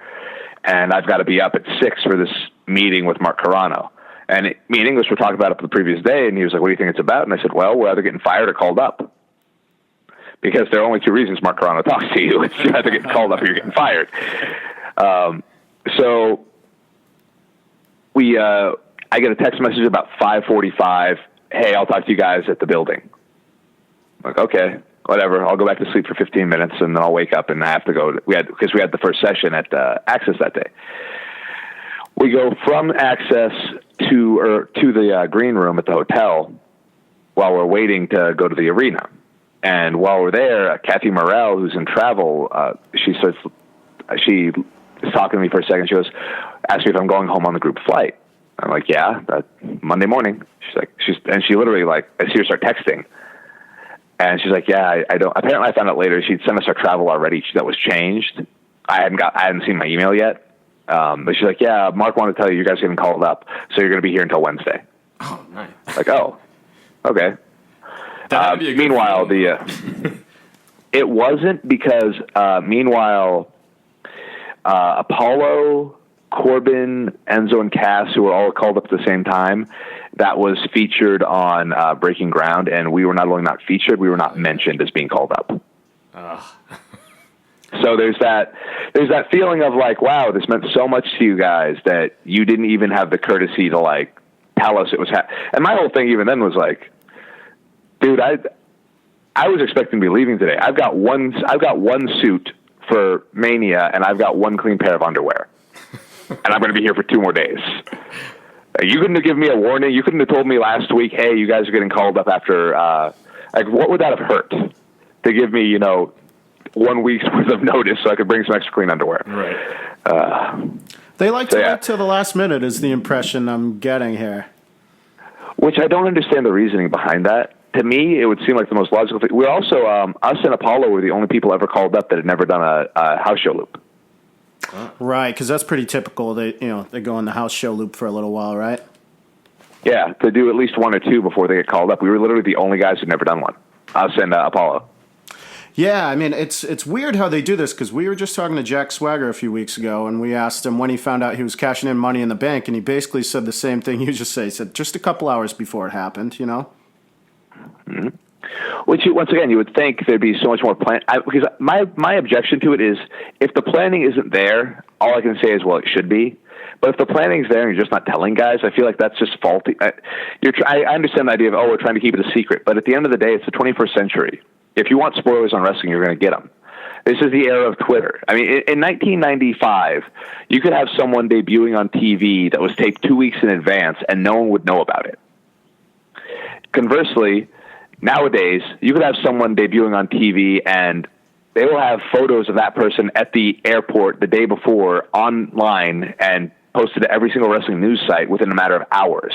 and I've got to be up at 6 for this meeting with Mark Carrano. And me and English were talking about it the previous day, and he was like, "What do you think it's about?" And I said, "Well, we're either getting fired or called up." Because there are only 2 reasons Mark Carrano talks to you. It's you're either getting called up or you're getting fired. So I get a text message about 5:45. Hey, I'll talk to you guys at the building. I'm like, okay, whatever. I'll go back to sleep for 15 minutes and then I'll wake up and I have to go. Because we had the first session at Access that day. We go from Access to the green room at the hotel while we're waiting to go to the arena. And while we're there, Kathy Morrell, who's in travel, she is talking to me for a second. She goes, asked me if I'm going home on the group flight. I'm like, yeah, Monday morning. And she literally, like, I see her start texting. And she's like, yeah, I don't, apparently I found out later she'd sent us our travel already that was changed. I hadn't seen my email yet. But she's like, yeah, Mark wanted to tell you guys are getting called up, so you're going to be here until Wednesday. Oh, nice. Like, oh, okay. Meanwhile, it wasn't because, meanwhile, Apollo, Corbin, Enzo, and Cass, who were all called up at the same time, that was featured on Breaking Ground, and we were not only not featured, we were not mentioned as being called up. So there's that feeling of like, wow, this meant so much to you guys that you didn't even have the courtesy to like tell us it was. And my whole thing even then was like, dude, I was expecting to be leaving today. I've got one suit for Mania, and I've got one clean pair of underwear, and I'm going to be here for 2 more days. You couldn't have given me a warning. You couldn't have told me last week, hey, you guys are getting called up after. Like, what would that have hurt to give me, 1 week's worth of notice so I could bring some extra clean underwear? Right. They like to wait till the last minute is the impression I'm getting here. Which I don't understand the reasoning behind that. To me, it would seem like the most logical thing. We're also, us and Apollo were the only people ever called up that had never done a house show loop. Right, because that's pretty typical. They go in the house show loop for a little while, right? Yeah, to do at least one or two before they get called up. We were literally the only guys who'd never done one. Us and Apollo. Yeah, I mean, it's weird how they do this, because we were just talking to Jack Swagger a few weeks ago, and we asked him when he found out he was cashing in Money in the Bank, and he basically said the same thing you just said. He said just a couple hours before it happened, Mm-hmm. Which, once again, you would think there'd be so much more plan. Because my objection to it is, if the planning isn't there, all I can say is, well, it should be. But if the planning's there and you're just not telling guys, I feel like that's just faulty. I understand the idea of, we're trying to keep it a secret. But at the end of the day, it's the 21st century. If you want spoilers on wrestling, you're going to get them. This is the era of Twitter. I mean, in 1995, you could have someone debuting on TV that was taped 2 weeks in advance, and no one would know about it. Conversely, nowadays, you could have someone debuting on TV, and they will have photos of that person at the airport the day before online and posted to every single wrestling news site within a matter of hours.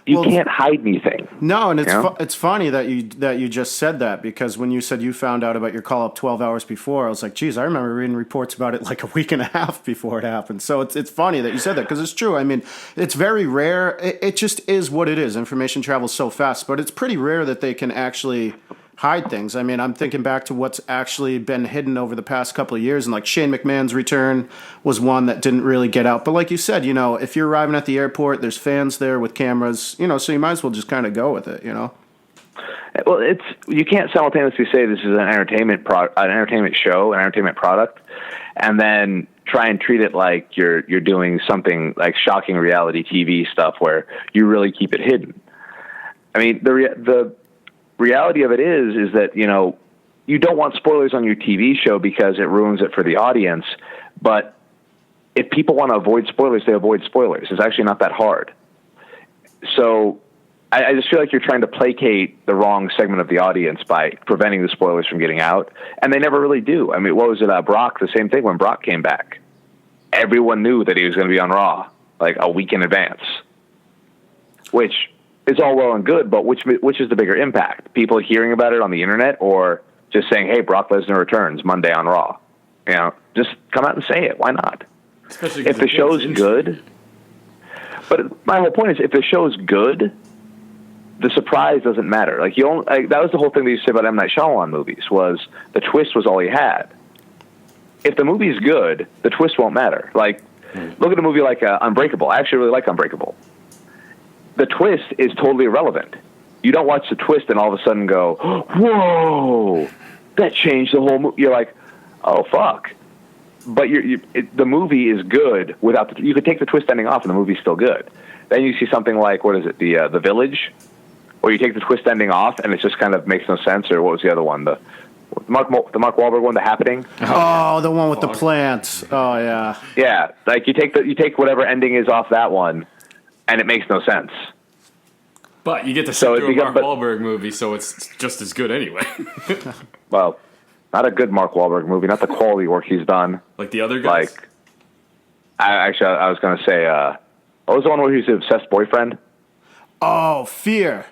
You can't hide anything. No, and it's funny that you just said that, because when you said you found out about your call-up 12 hours before, I was like, geez, I remember reading reports about it like a week and a half before it happened. So it's funny that you said that, because it's true. I mean, it's very rare. It just is what it is. Information travels so fast, but it's pretty rare that they can actually hide things. I mean, I'm thinking back to what's actually been hidden over the past couple of years, and like Shane McMahon's return was one that didn't really get out. But like you said, if you're arriving at the airport, there's fans there with cameras, so you might as well just kind of go with it, Well, you can't simultaneously say this is an entertainment show, an entertainment product, and then try and treat it like you're doing something like shocking reality TV stuff where you really keep it hidden. I mean, the reality of it is that, you don't want spoilers on your TV show because it ruins it for the audience. But if people want to avoid spoilers, they avoid spoilers. It's actually not that hard. So I just feel like you're trying to placate the wrong segment of the audience by preventing the spoilers from getting out. And they never really do. I mean, what was it? Brock, the same thing when Brock came back. Everyone knew that he was going to be on Raw like a week in advance, which it's all well and good, but which is the bigger impact? People hearing about it on the internet, or just saying, hey, Brock Lesnar returns Monday on Raw? Just come out and say it. Why not? Especially if the show's good. But my whole point is, if the show's good, the surprise doesn't matter. Like that was the whole thing they used to say about M. Night Shyamalan movies, was the twist was all he had. If the movie's good, the twist won't matter. Like, look at a movie like Unbreakable. I actually really like Unbreakable. The twist is totally irrelevant. You don't watch the twist and all of a sudden go, whoa, that changed the whole movie. You're like, oh, fuck. But the movie is good without you could take the twist ending off and the movie's still good. Then you see something like, what is it, the Village, where you take the twist ending off and it just kind of makes no sense. Or what was the other one? The Mark Wahlberg one, The Happening. Oh, the one with the plants. Oh, yeah. Yeah, like you take whatever ending is off that one, and it makes no sense. But you get to sit through a Mark Wahlberg movie, so it's just as good anyway. Well, not a good Mark Wahlberg movie, not the quality work he's done. Like the other guys? I was going to say, what was the one where he was the obsessed boyfriend? Oh, Fear.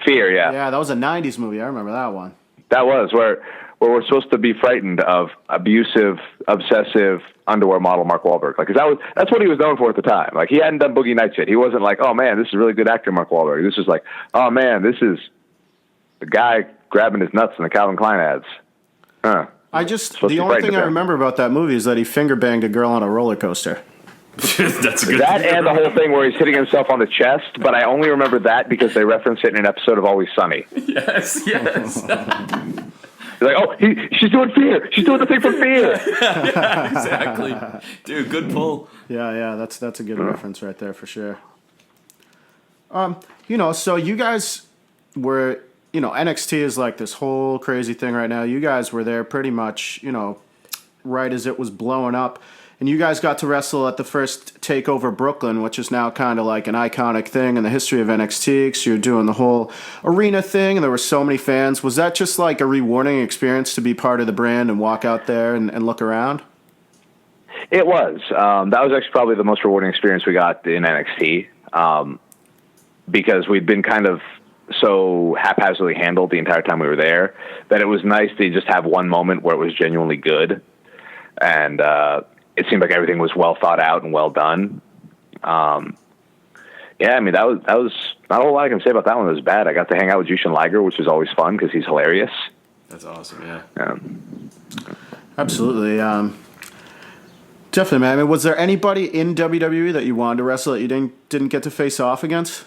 Fear, yeah. Yeah, that was a 90s movie. I remember that one. That was where we're supposed to be frightened of abusive, obsessive underwear model Mark Wahlberg. Like, that's what he was known for at the time. Like, he hadn't done Boogie Nights yet. He wasn't like, oh man, this is a really good actor, Mark Wahlberg. This is like, oh man, this is the guy grabbing his nuts in the Calvin Klein ads. The only thing I remember about that movie is that he finger banged a girl on a roller coaster. That's a good that and the whole thing where he's hitting himself on the chest, but I only remember that because they reference it in an episode of Always Sunny. Yes. Like, oh, she's doing Fear. She's doing the thing from Fear. Yeah, exactly. Dude, good pull. Yeah, that's a good reference right there for sure. So you guys were, NXT is like this whole crazy thing right now. You guys were there pretty much, right as it was blowing up. And you guys got to wrestle at the first TakeOver Brooklyn, which is now kind of like an iconic thing in the history of NXT. Because you're doing the whole arena thing, and there were so many fans. Was that just like a rewarding experience to be part of the brand and walk out there and look around? It was. That was actually probably the most rewarding experience we got in NXT, because we'd been kind of so haphazardly handled the entire time we were there that it was nice to just have one moment where it was genuinely good. and it seemed like everything was well thought out and well done. Yeah, I mean, that was not a whole lot I can say about that one. It was bad. I got to hang out with Jushin Liger, which was always fun because he's hilarious. That's awesome, yeah. Absolutely. Definitely, man. I mean, was there anybody in WWE that you wanted to wrestle that you didn't get to face off against?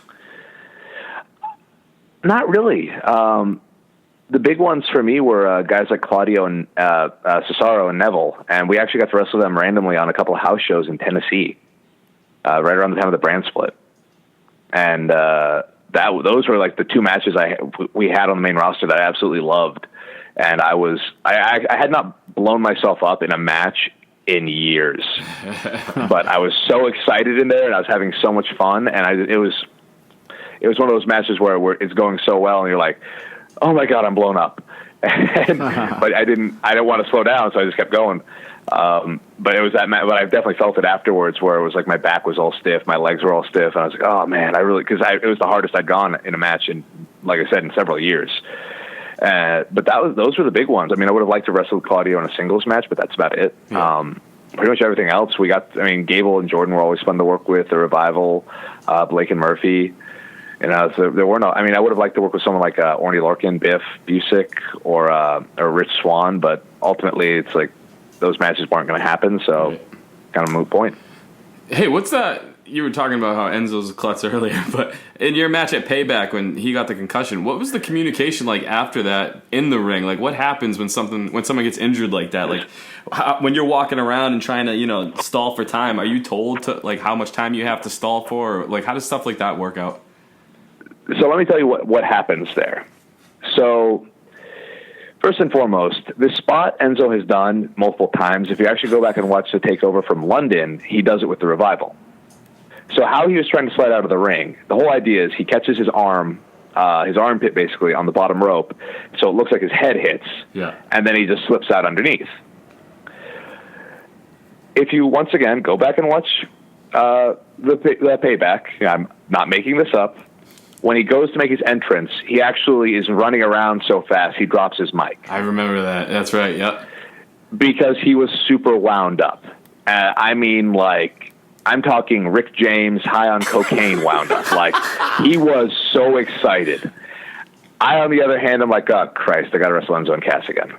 Not really. The big ones for me were guys like Claudio and Cesaro and Neville, and we actually got to wrestle them randomly on a couple of house shows in Tennessee, right around the time of the brand split. And those were like the two matches we had on the main roster that I absolutely loved. And I had not blown myself up in a match in years, but I was so excited in there, and I was having so much fun. And it was one of those matches where it's going so well, and you're like, oh my God, I'm blown up. But I didn't want to slow down, so I just kept going. But it was that match, but I definitely felt it afterwards, where it was like my back was all stiff, my legs were all stiff, and I was like, oh man, because it was the hardest I'd gone in a match in, like I said, in several years. But those were the big ones. I mean, I would have liked to wrestle Claudio in a singles match, but that's about it. Yeah. Pretty much everything else Gable and Jordan were always fun to work with. The Revival, Blake and Murphy. So there were no. I mean, I would have liked to work with someone like Orny Lorcan, Biff Busick, or Rich Swann, but ultimately, it's like those matches weren't going to happen. So, kind of a moot point. Hey, what's that? You were talking about how Enzo's a klutz earlier, but in your match at Payback when he got the concussion, what was the communication like after that in the ring? Like, what happens when someone gets injured like that? Like, when you're walking around and trying to stall for time, are you told to like how much time you have to stall for? Or, like, how does stuff like that work out? So let me tell you what happens there. So first and foremost, the spot Enzo has done multiple times. If you actually go back and watch the takeover from London, he does it with the Revival. So how he was trying to slide out of the ring, the whole idea is he catches his armpit basically on the bottom rope, so it looks like his head hits, and then he just slips out underneath. If you, once again, go back and watch the Payback, I'm not making this up, when he goes to make his entrance, he actually is running around so fast he drops his mic. I remember that. That's right, yep. Because he was super wound up. I mean, like, I'm talking Rick James high on cocaine wound up. Like, he was so excited. I, on the other hand, I'm like, oh Christ, I got to wrestle Enzo and Cass again.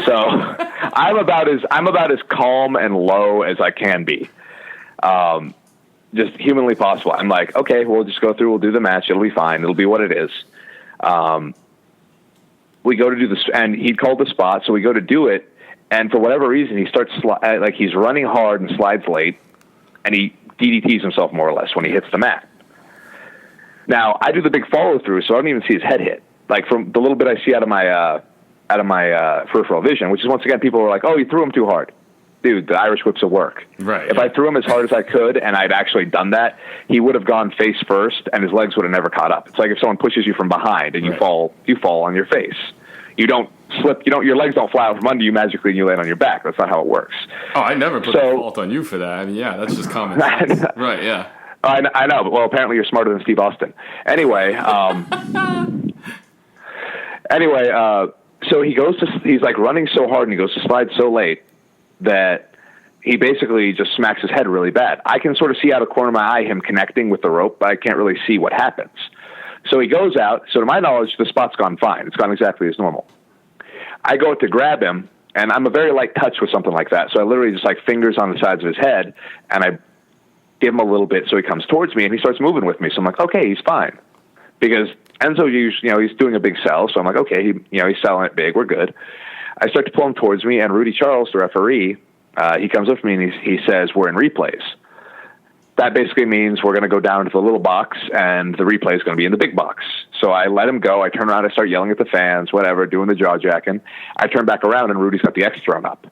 So I'm about as calm and low as I can be, just humanly possible. I'm like, okay, we'll just go through. We'll do the match. It'll be fine. It'll be what it is. We go to do this, and he called the spot, so we go to do it. And for whatever reason, he starts like he's running hard and slides late. And he DDTs himself more or less when he hits the mat. Now I do the big follow through, so I don't even see his head hit. Like from the little bit I see out of my peripheral vision, which is once again people were like, "Oh, you threw him too hard, dude." The Irish whip's a work. Right. If I threw him as hard as I could, and I'd actually done that, he would have gone face first, and his legs would have never caught up. It's like if someone pushes you from behind and you fall on your face. You don't slip. Your legs don't fly out from under you magically, and you land on your back. That's not how it works. Oh, I never put the fault on you for that. I mean, yeah, that's just common sense. Right? Yeah. I know, but well, apparently you're smarter than Steve Austin. Anyway, so he's like running so hard, and he goes to slide so late that he basically just smacks his head really bad. I can sort of see out of the corner of my eye him connecting with the rope, but I can't really see what happens. So he goes out. So to my knowledge, the spot's gone fine. It's gone exactly as normal. I go to grab him, and I'm a very light touch with something like that. So I literally just like fingers on the sides of his head, and I give him a little bit so he comes towards me, and he starts moving with me. So I'm like, okay, he's fine. Because Enzo, he's doing a big sell. So I'm like, okay, he's selling it big. We're good. I start to pull him towards me, and Rudy Charles, the referee, he comes up to me, and he says, we're in replays. That basically means we're going to go down to the little box, and the replay is going to be in the big box. So I let him go. I turn around. I start yelling at the fans, whatever, doing the jaw jacking. I turn back around, and Rudy's got the X thrown up.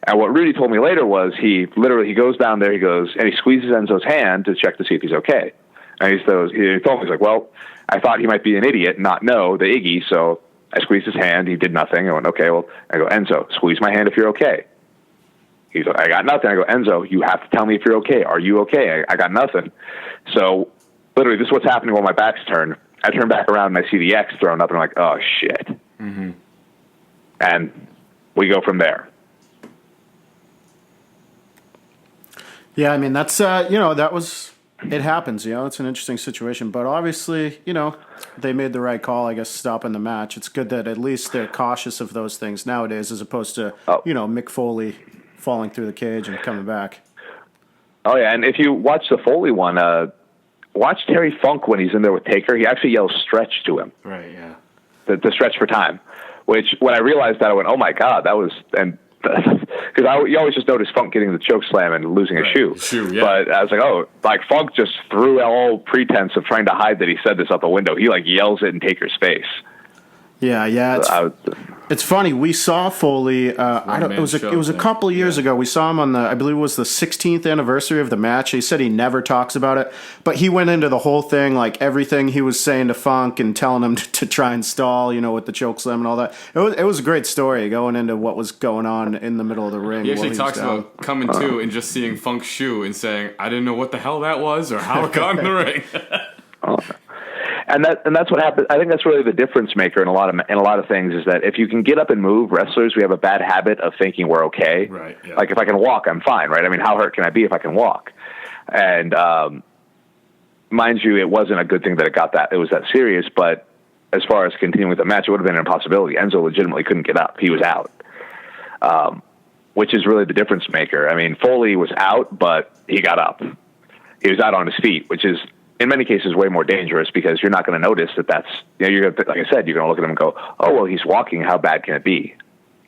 And what Rudy told me later was he goes down there, and he squeezes Enzo's hand to check to see if he's okay. And he told me, he's like, well, I thought he might be an idiot and not know the Iggy, so I squeezed his hand. He did nothing. I went, okay, well, I go, Enzo, squeeze my hand if you're okay. He's like, I got nothing. I go, Enzo, you have to tell me if you're okay. Are you okay? I got nothing. So literally this is what's happening while my back's turned. I turn back around and I see the X thrown up, and I'm like, oh, shit. Mm-hmm. And we go from there. Yeah, I mean, that's, it happens, it's an interesting situation. But obviously, they made the right call, I guess, stopping the match. It's good that at least they're cautious of those things nowadays as opposed to, Mick Foley falling through the cage and coming back. Oh, yeah, and if you watch the Foley one, watch Terry Funk when he's in there with Taker. He actually yells stretch to him. Right, yeah. The stretch for time, which when I realized that, I went, oh, my God, that was – and because you always just notice Funk getting the choke slam and losing a shoe. Yeah. But I was like, Funk just threw all pretense of trying to hide that he said this out the window. He yells it in Taker's face. Yeah. It's funny. We saw Foley. It was a couple of years ago. We saw him on I believe it was the 16th anniversary of the match. He said he never talks about it, but he went into the whole thing, like everything he was saying to Funk and telling him to try and stall, with the chokeslam and all that. It was a great story going into what was going on in the middle of the ring. He actually talks about coming to and just seeing Funk's shoe and saying, "I didn't know what the hell that was or how it got in the ring." And that's what happens. I think that's really the difference maker in a lot of things is that if you can get up and move, wrestlers, we have a bad habit of thinking we're okay. Right. Yeah. Like if I can walk, I'm fine, right? I mean, how hurt can I be if I can walk? And mind you, it wasn't a good thing that it was that serious. But as far as continuing with the match, it would have been an impossibility. Enzo legitimately couldn't get up; he was out, which is really the difference maker. I mean, Foley was out, but he got up. He was out on his feet, which is, in many cases, way more dangerous because you're not going to notice that's, you're going to, like I said, you're going to look at him and go, oh, well, he's walking. How bad can it be?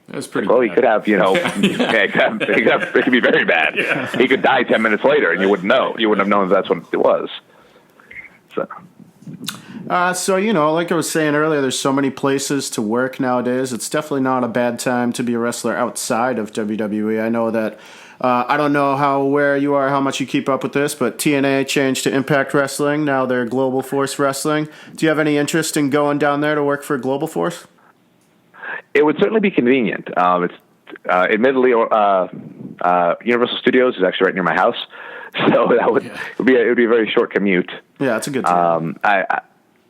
That's pretty Well, bad. he could have, it could be very bad. Yeah. He could die 10 minutes later and you wouldn't know. You wouldn't have known that's what it was. So, like I was saying earlier, there's so many places to work nowadays. It's definitely not a bad time to be a wrestler outside of WWE. I know that I don't know how aware you are, how much you keep up with this, but TNA changed to Impact Wrestling. Now they're Global Force Wrestling. Do you have any interest in going down there to work for Global Force? It would certainly be convenient. It's admittedly, Universal Studios is actually right near my house, so it would be a very short commute. Yeah, that's a good time.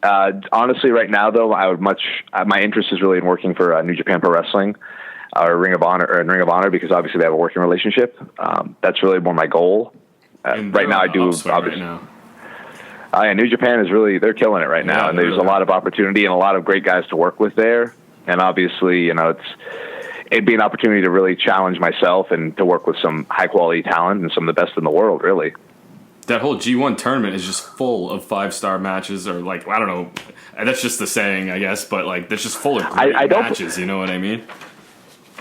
Honestly, right now though, my interest is really in working for New Japan Pro Wrestling. Or Ring of Honor, because obviously they have a working relationship. That's really more my goal. Right now, I do. Obviously, New Japan is they're killing it right now, and there's a lot of opportunity and a lot of great guys to work with there. And obviously, it'd be an opportunity to really challenge myself and to work with some high quality talent and some of the best in the world, really. That whole G1 tournament is just full of 5-star matches, or I don't know. That's just the saying, I guess, but that's just full of great matches. You know what I mean?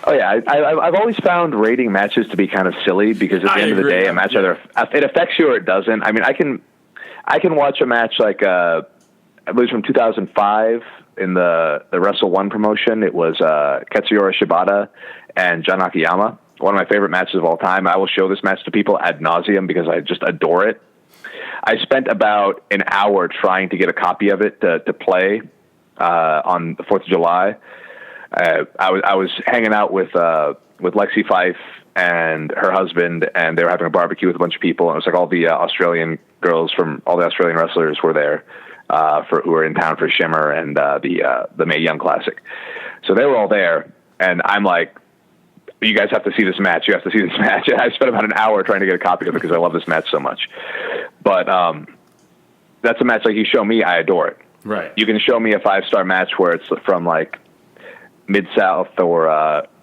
Oh yeah, I've always found rating matches to be kind of silly because at the end of the day, a match either it affects you or it doesn't. I mean, I can watch a match like I believe from 2005 in the Wrestle One promotion. It was Katsuyori Shibata and John Akiyama. One of my favorite matches of all time. I will show this match to people ad nauseum because I just adore it. I spent about an hour trying to get a copy of it to play on the 4th of July. I was hanging out with Lexi Fife and her husband, and they were having a barbecue with a bunch of people. And it was like all the Australian girls from all the Australian wrestlers were there who were in town for Shimmer and the Mae Young Classic. So they were all there, and I'm like, you guys have to see this match. You have to see this match. And I spent about an hour trying to get a copy of it because I love this match so much. But that's a match like you show me, I adore it. Right. You can show me a 5-star match where it's from Mid-South or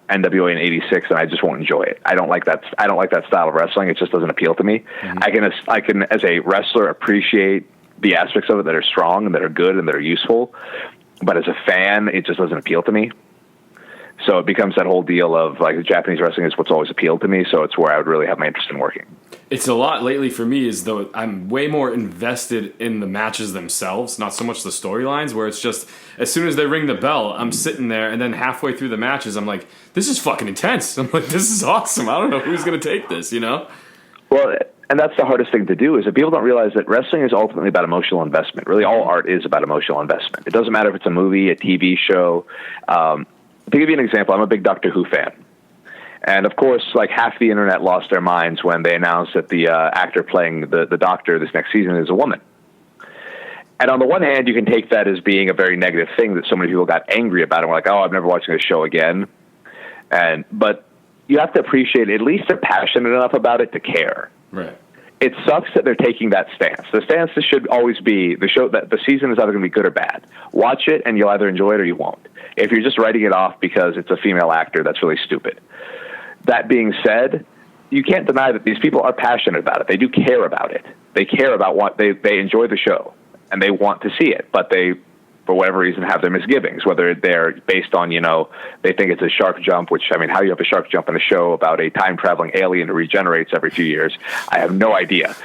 NWA in '86, and I just won't enjoy it. I don't like that style of wrestling. It just doesn't appeal to me. Mm-hmm. I can as a wrestler appreciate the aspects of it that are strong and that are good and that are useful, but as a fan, it just doesn't appeal to me. So it becomes that whole deal of the Japanese wrestling is what's always appealed to me. So it's where I would really have my interest in working. It's a lot lately for me is though I'm way more invested in the matches themselves, not so much the storylines, where it's just as soon as they ring the bell, I'm sitting there, and then halfway through the matches, I'm like, this is fucking intense. I'm like, this is awesome. I don't know who's going to take this, Well, and that's the hardest thing to do is that people don't realize that wrestling is ultimately about emotional investment. Really, all art is about emotional investment. It doesn't matter if it's a movie, a TV show. To give you an example, I'm a big Doctor Who fan. And of course, half the internet lost their minds when they announced that the actor playing the Doctor this next season is a woman. And on the one hand, you can take that as being a very negative thing that so many people got angry about and were like, oh, I'm never watching this show again. But you have to appreciate at least they're passionate enough about it to care. Right. It sucks that they're taking that stance. The stance should always be the show that the season is either going to be good or bad. Watch it and you'll either enjoy it or you won't. If you're just writing it off because it's a female actor, that's really stupid. That being said, you can't deny that these people are passionate about it. They do care about it. They care about what they enjoy the show and they want to see it, but they, for whatever reason, have their misgivings, whether they're based on, they think it's a shark jump, which, how do you have a shark jump in a show about a time-traveling alien who regenerates every few years? I have no idea.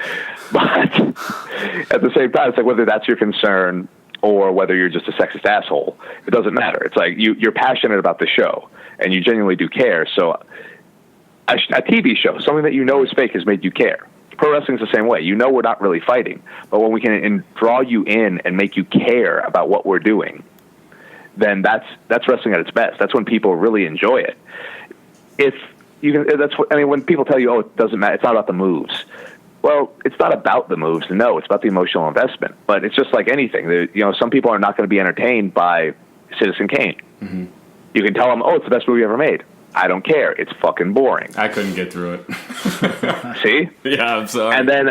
But at the same time, it's like whether that's your concern or whether you're just a sexist asshole, it doesn't matter. It's like you're passionate about the show and you genuinely do care. So a TV show, something that you know is fake, has made you care. Pro wrestling's the same way. We're not really fighting, but when we can draw you in and make you care about what we're doing, then that's wrestling at its best. That's when people really enjoy it. When people tell you, oh, it doesn't matter, it's not about the moves. Well, it's not about the moves. No, it's about the emotional investment. But it's just like anything. Some people are not going to be entertained by Citizen Kane. Mm-hmm. You can tell them, oh, it's the best movie ever made. I don't care. It's fucking boring. I couldn't get through it. See? Yeah, I'm sorry. And then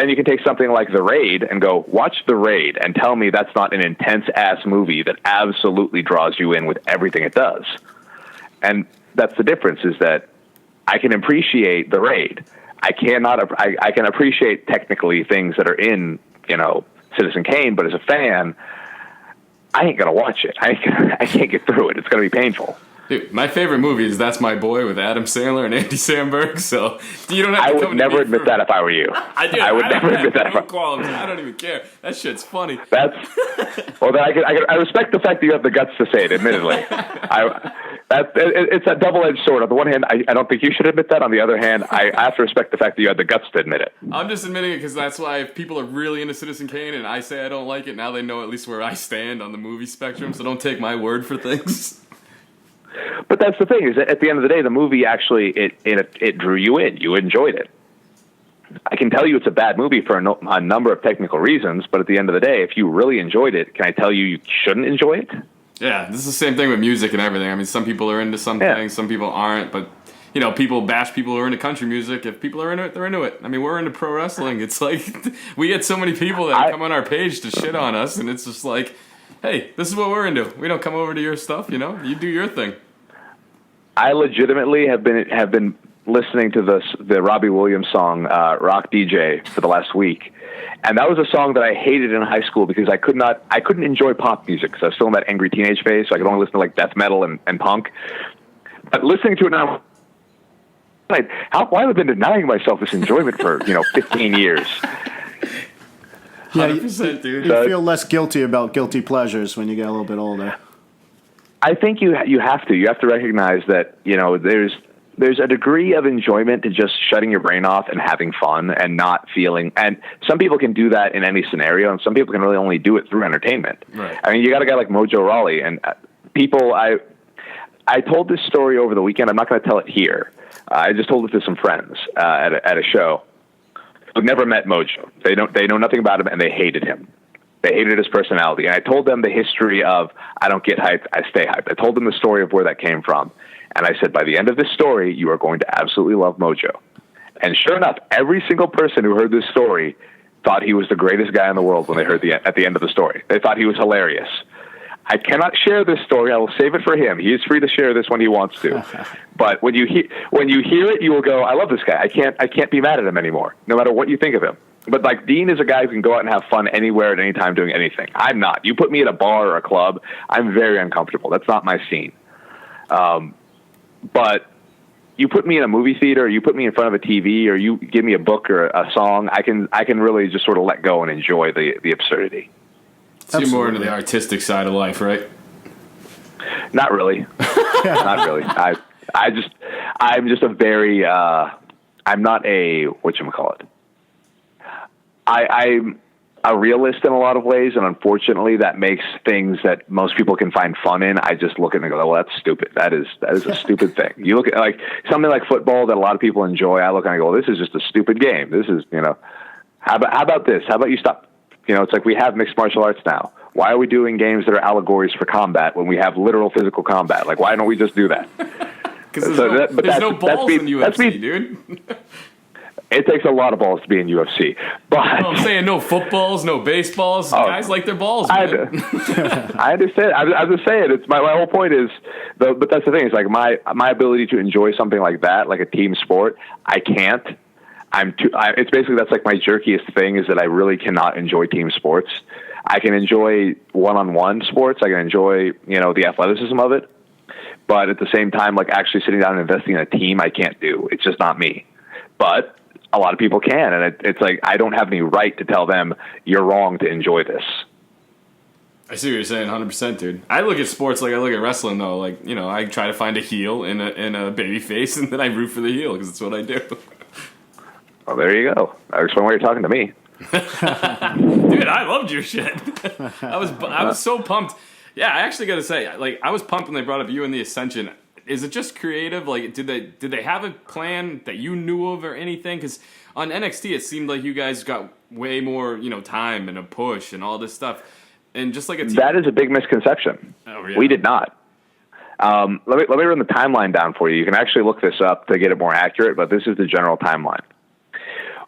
you can take something like The Raid and go, watch The Raid and tell me that's not an intense-ass movie that absolutely draws you in with everything it does. And that's the difference, is that I can appreciate The Raid. I can appreciate technically things that are in, Citizen Kane, but as a fan, I ain't going to watch it. I can't get through it. It's going to be painful. Dude, my favorite movie is That's My Boy with Adam Sandler and Andy Samberg. So you don't have to. I would never admit that if I were you. I would never admit that. I don't even care. That shit's funny. Then I respect the fact that you have the guts to say it. Admittedly, it's a double-edged sword. On the one hand, I don't think you should admit that. On the other hand, I have to respect the fact that you had the guts to admit it. I'm just admitting it because that's why if people are really into Citizen Kane and I say I don't like it, now they know at least where I stand on the movie spectrum. So don't take my word for things. But that's the thing, is that at the end of the day, the movie actually, it drew you in. You enjoyed it. I can tell you it's a bad movie for a number of technical reasons, but at the end of the day, if you really enjoyed it, can I tell you shouldn't enjoy it? Yeah, this is the same thing with music and everything. I mean, some people are into some things, some people aren't, but, people bash people who are into country music. If people are into it, they're into it. I mean, we're into pro wrestling. It's like, we get so many people that come on our page to shit on us, and it's just like, hey, this is what we're into. We don't come over to your stuff, you do your thing. I legitimately have been listening to the Robbie Williams song "Rock DJ" for the last week, and that was a song that I hated in high school because I couldn't enjoy pop music because I was still in that angry teenage phase, so I could only listen to like death metal and punk. But listening to it now, why have I been denying myself this enjoyment for 15 years? Yeah, 100%, dude. You feel less guilty about guilty pleasures when you get a little bit older. I think you have to recognize that there's a degree of enjoyment to just shutting your brain off and having fun and not feeling. And some people can do that in any scenario, and some people can really only do it through entertainment. Right. I mean, you got a guy like Mojo Rawley, and people. I told this story over the weekend. I'm not going to tell it here. I just told it to some friends at a show who've never met Mojo. They know nothing about him, and they hated him. They hated his personality. And I told them the history of, I don't get hyped, I stay hyped. I told them the story of where that came from. And I said, by the end of this story, you are going to absolutely love Mojo. And sure enough, every single person who heard this story thought he was the greatest guy in the world when they heard at the end of the story. They thought he was hilarious. I cannot share this story. I will save it for him. He is free to share this when he wants to. But when you hear it, you will go, I love this guy. I can't be mad at him anymore, no matter what you think of him. But like Dean is a guy who can go out and have fun anywhere at any time doing anything. I'm not. You put me at a bar or a club, I'm very uncomfortable. That's not my scene. But you put me in a movie theater, or you put me in front of a TV, or you give me a book or a song, I can really just sort of let go and enjoy the absurdity. So you're more into the artistic side of life, right? Not really. Not really. I'm just a very I'm not a whatchamacallit. I'm a realist in a lot of ways, and unfortunately that makes things that most people can find fun in, I just look at it and go, well, that's stupid. That is a stupid thing. You look at like something like football that a lot of people enjoy, I look and I go, well, this is just a stupid game. This is, how about this? How about you stop? It's like we have mixed martial arts now. Why are we doing games that are allegories for combat when we have literal physical combat? Like, why don't we just do that? Because there's no balls in UFC, dude. It takes a lot of balls to be in UFC. But I'm saying no footballs, no baseballs. Guys like their balls, man. I understand. I was just saying, it's my whole point is, but that's the thing. It's like my ability to enjoy something like that, like a team sport, I can't. It's basically, that's like my jerkiest thing, is that I really cannot enjoy team sports. I can enjoy one-on-one sports. I can enjoy, the athleticism of it. But at the same time, like actually sitting down and investing in a team, I can't do. It's just not me. But a lot of people can, and it's like I don't have any right to tell them you're wrong to enjoy this. I see what you're saying, 100%, dude. I look at sports like I look at wrestling, though. Like, I try to find a heel in a baby face, and then I root for the heel because that's what I do. Well, there you go. I explain why you're talking to me. Dude, I loved your shit. I was so pumped. Yeah, I actually got to say, like, I was pumped when they brought up you and the Ascension. Is it just creative? Like, did they have a plan that you knew of or anything? Because on NXT, it seemed like you guys got way more, time and a push and all this stuff. And just like a team. That is a big misconception. Oh, yeah. We did not. Let me run the timeline down for you. You can actually look this up to get it more accurate, but this is the general timeline.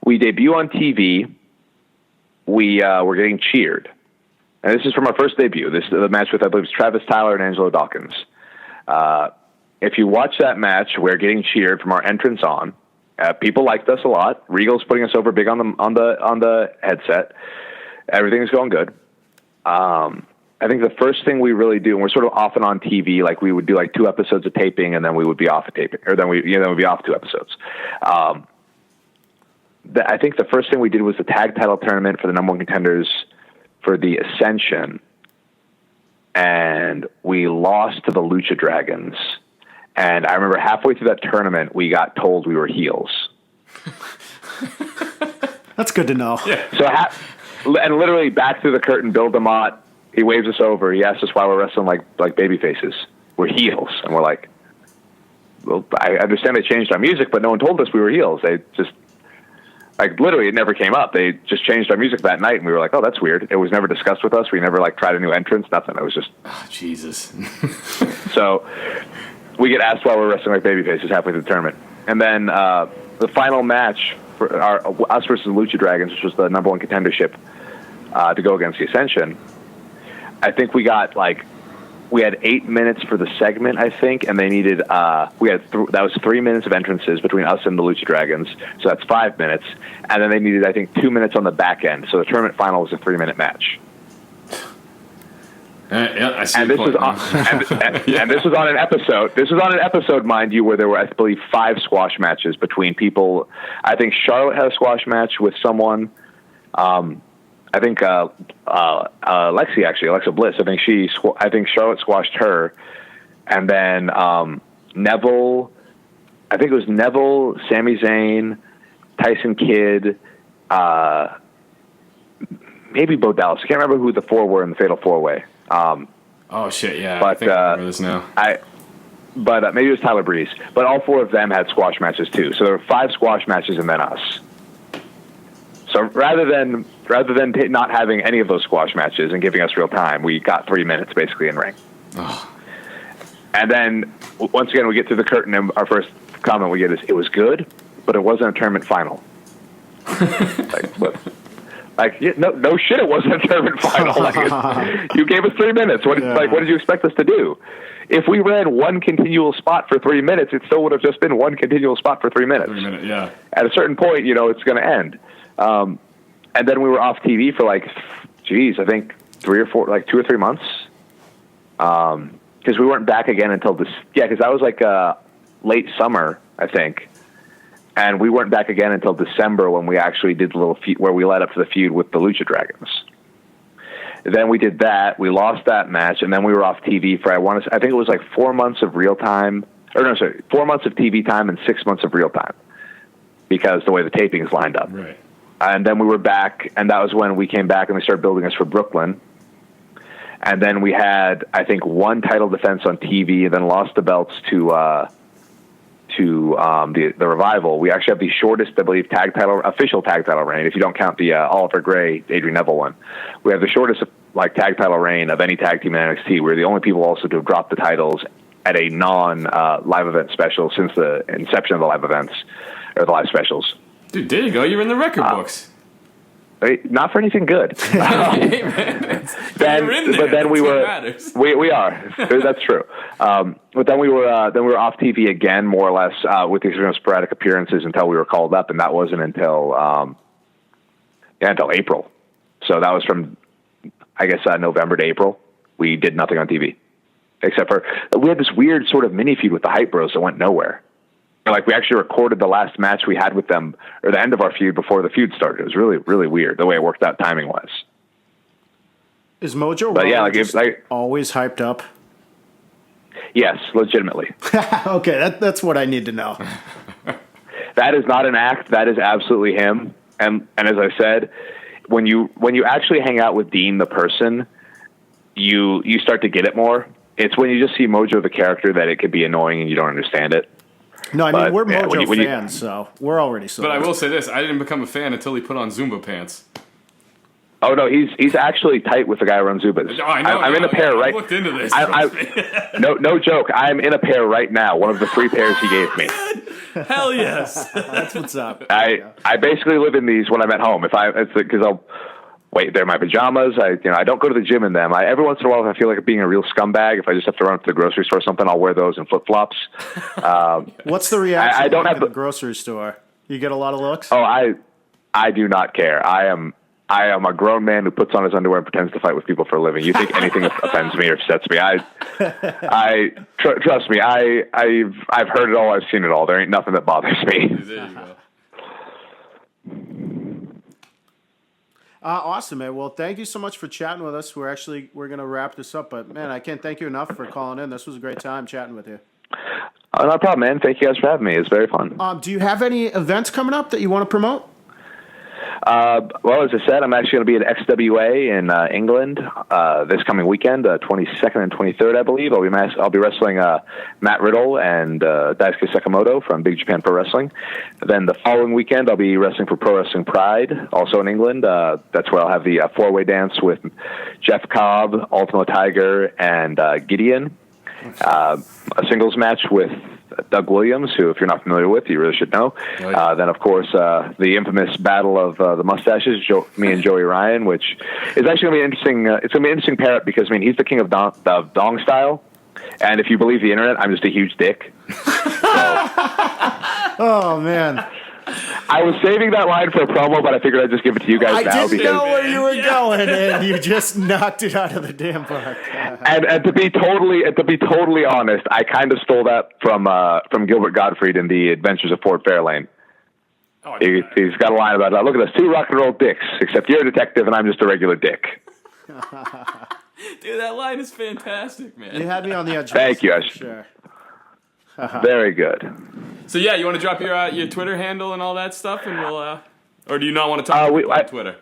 We debut on TV. We were getting cheered. And this is from our first debut. This is the match with, I believe, Travis Tyler and Angelo Dawkins. If you watch that match, we're getting cheered from our entrance on. People liked us a lot. Regal's putting us over big on the headset. Everything's going good. I think the first thing we really do, and we're sort of off and on TV, like we would do like 2 episodes of taping, and then we would be off of taping, or then we'd be off 2 episodes. I think the first thing we did was the tag title tournament for the number 1 contenders for the Ascension, and we lost to the Lucha Dragons. And I remember halfway through that tournament, we got told we were heels. That's good to know. Yeah. So, and literally back through the curtain, Bill DeMott, he waves us over. He asks us why we're wrestling like baby faces. We're heels. And we're like, well, I understand they changed our music, but no one told us we were heels. They just, like, literally, it never came up. They just changed our music that night, and we were like, oh, that's weird. It was never discussed with us. We never, tried a new entrance, nothing. It was just... Oh, Jesus. So we get asked why we're wrestling like baby faces halfway through the tournament. And then the final match for us versus the Lucha Dragons, which was the number 1 contendership to go against the Ascension, I think we got, we had 8 minutes for the segment, I think, and they needed, that was 3 minutes of entrances between us and the Lucha Dragons, so that's 5 minutes, and then they needed, I think, 2 minutes on the back end, so the tournament final was a 3-minute match. Yeah, I see. And this was and this was on an episode. This was on an episode, mind you, where there were, I believe, 5 squash matches between people. I think Charlotte had a squash match with someone. I think Lexi, actually, Alexa Bliss. I think Charlotte squashed her, and then Neville. I think it was Neville, Sami Zayn, Tyson Kidd, maybe Bo Dallas. I can't remember who the 4 were in the Fatal 4-Way. Oh shit! Yeah, but, I think I remember this now. But maybe it was Tyler Breeze. But all 4 of them had squash matches too. So there were 5 squash matches and then us. So rather than not having any of those squash matches and giving us real time, we got 3 minutes basically in ring. Oh. And then once again, we get through the curtain, and our first comment we get is, "It was good, but it wasn't a tournament final." No shit, it wasn't a tournament final. You gave us 3 minutes. What did you expect us to do? If we ran 1 continual spot for 3 minutes, it still would have just been 1 continual spot for 3 minutes. 3 minutes, yeah. At a certain point, it's going to end. And then we were off TV for I think 3 or 4, 2 or 3 months. Because we weren't back again until this. Yeah, because that was late summer, I think. And we weren't back again until December when we actually did the little feud where we led up to the feud with the Lucha Dragons. Then we did that. We lost that match, and then we were off TV for I think it was 4 months of real time, 4 months of TV time and 6 months of real time, because the way the tapings lined up. Right. And then we were back, and that was when we came back and they started building us for Brooklyn. And then we had, I think, 1 title defense on TV, and then lost the belts to the Revival. We actually have the shortest, I believe, official tag title reign, if you don't count the Oliver Gray, Adrian Neville one. We have the shortest like tag title reign of any tag team in NXT. We were the only people also to have dropped the titles at a live event special since the inception of the live events or the live specials. Dude, there you go. You're in the record books. Not for anything good. Hey, man. You're in there. But then That's we are. That's true. But then we were off TV again, more or less, with these sporadic appearances until we were called up, and that wasn't until April. So that was from, I guess, November to April. We did nothing on TV, except for we had this weird sort of mini feud with the Hype Bros that went nowhere. Like, we actually recorded the last match we had with them, or the end of our feud before the feud started. It was really, really weird the way it worked out timing-wise. Is Mojo always hyped up? Yes, legitimately. Okay, that's what I need to know. That is not an act. That is absolutely him. And as I said, when you actually hang out with Dean the person, you start to get it more. It's when you just see Mojo the character that it could be annoying and you don't understand it. No, I mean, we're Mojo fans, so we're already sold. But I will say this, I didn't become a fan until he put on Zumba pants. Oh, no, he's actually tight with the guy who runs Zubas. Oh, I know. I'm in a pair right... I looked into this. No joke. I'm in a pair right now, one of the 3 pairs he gave me. Hell yes. That's what's up. I basically live in these when I'm at home. Because I'll... Wait, they're my pajamas. I don't go to the gym in them. Every once in a while, if I feel like being a real scumbag, if I just have to run to the grocery store or something, I'll wear those in flip flops. What's the reaction I don't have at the grocery store? You get a lot of looks? Oh, I do not care. I am a grown man who puts on his underwear and pretends to fight with people for a living. You think anything offends me or upsets me? Trust me. I've heard it all. I've seen it all. There ain't nothing that bothers me. There you go. Awesome, man. Well, thank you so much for chatting with us. We're going to wrap this up, but man, I can't thank you enough for calling in. This was a great time chatting with you. No problem, man. Thank you guys for having me. It's very fun. Do you have any events coming up that you want to promote? Well, as I said, I'm actually going to be at XWA in England this coming weekend, 22nd and 23rd, I believe. I'll be wrestling Matt Riddle and Daisuke Sakamoto from Big Japan Pro Wrestling. Then the following weekend, I'll be wrestling for Pro Wrestling Pride, also in England. That's where I'll have the 4-way dance with Jeff Cobb, Ultimo Tiger, and Gideon. A singles match with Doug Williams, who, if you're not familiar with, you really should know. Oh, yeah. Then, of course, the infamous battle of the mustaches, me and Joey Ryan, which is actually going to be interesting. It's going to be an interesting pair-up because, I mean, he's the king of dong style, and if you believe the internet, I'm just a huge dick. Oh, man. I was saving that line for a promo, but I figured I'd just give it to you guys now. I didn't know where you were going, and you just knocked it out of the damn park. And to be totally honest, I kind of stole that from Gilbert Gottfried in The Adventures of Ford Fairlane. Oh, he's got a line about look at us, 2 rock and roll dicks, except you're a detective and I'm just a regular dick. Dude, that line is fantastic, man. You had me on the edge. Thank you, Ash. Sure. Very good. So yeah, you want to drop your Twitter handle and all that stuff, and we'll, or do you not want to talk about Twitter?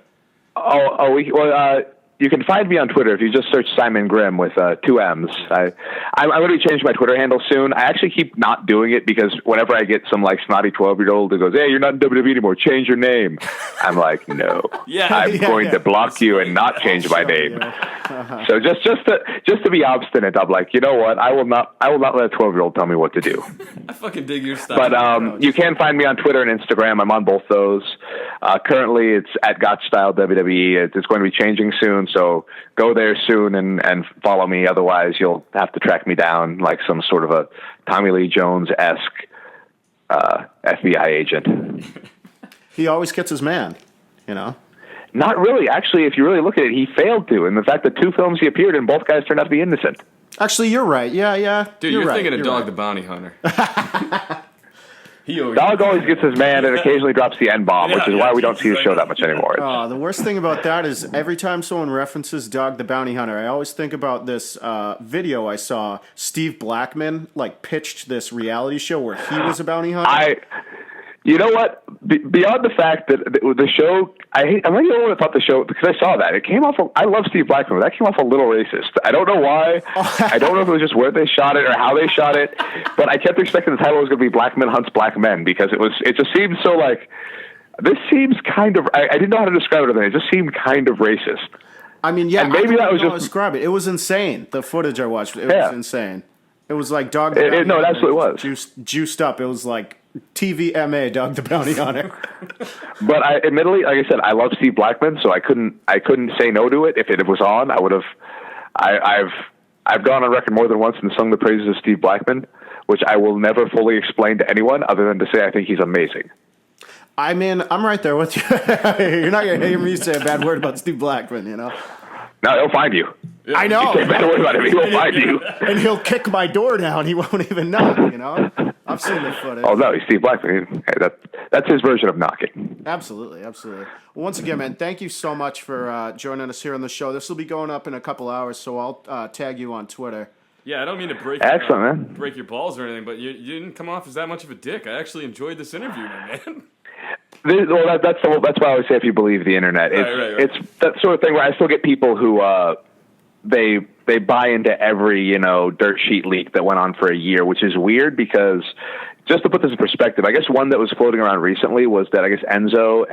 You can find me on Twitter if you just search Simon Grimm with 2 M's. I'm going to be changing my Twitter handle soon. I actually keep not doing it because whenever I get some snotty 12-year-old who goes, "Hey, you're not in WWE anymore, change your name," I'm like, no. I'm going to block you and not change my name. So just to be obstinate, I'm like, you know what? I will not let a 12-year-old tell me what to do. I fucking dig your style. But you can find me on Twitter and Instagram. I'm on both those. Currently, it's at Gotch Style WWE. It's going to be changing soon. So go there soon and follow me. Otherwise, you'll have to track me down like some sort of a Tommy Lee Jones-esque FBI agent. He always gets his man, you know? Not really. Actually, if you really look at it, he failed to. And the fact that 2 films he appeared in, both guys turned out to be innocent. Actually, you're right. Yeah. Dude, you're right. thinking of Dog the Bounty Hunter. Dog always gets his man and occasionally drops the N-bomb, which is why we don't see his show that much anymore. The worst thing about that is every time someone references Dog the Bounty Hunter, I always think about this video I saw. Steve Blackman pitched this reality show where he was a bounty hunter. You know what? Beyond the fact that the show, I'm not the only one that thought the show, because I saw that. It came off, I love Steve Blackman, but that came off a little racist. I don't know why. I don't know if it was just where they shot it or how they shot it, but I kept expecting the title was going to be Black Men Hunts Black Men, because it just seemed so this seems kind of, I didn't know how to describe it, it just seemed kind of racist. I mean, yeah, and maybe that was just describe it. It was insane. The footage I watched, it was insane. It was like Dog the Bounty no, it Hunter absolutely was juiced up. It was like TVMA Dog the Bounty Hunter. But I admittedly, like I said, I love Steve Blackman, so I couldn't say no to it. If it was on, I would have. I've gone on record more than once and sung the praises of Steve Blackman, which I will never fully explain to anyone other than to say I think he's amazing. I mean, I'm right there with you. You're not going to hear me say a bad word about Steve Blackman, you know? No, he'll find you. Yeah. I know. Don't worry about him. He will find you. And he'll kick my door down. He won't even know, you know? I've seen the footage. Oh, no, he's Steve Blackman. That's his version of knocking. Absolutely. Well, once again, man, thank you so much for joining us here on the show. This will be going up in a couple hours, so I'll tag you on Twitter. Yeah, I don't mean to break your balls or anything, but you didn't come off as that much of a dick. I actually enjoyed this interview, man. Well, that's why I always say if you believe the internet. It's that sort of thing where I still get people who they buy into every dirt sheet leak that went on for a year, which is weird because just to put this in perspective, I guess one that was floating around recently was that I guess Enzo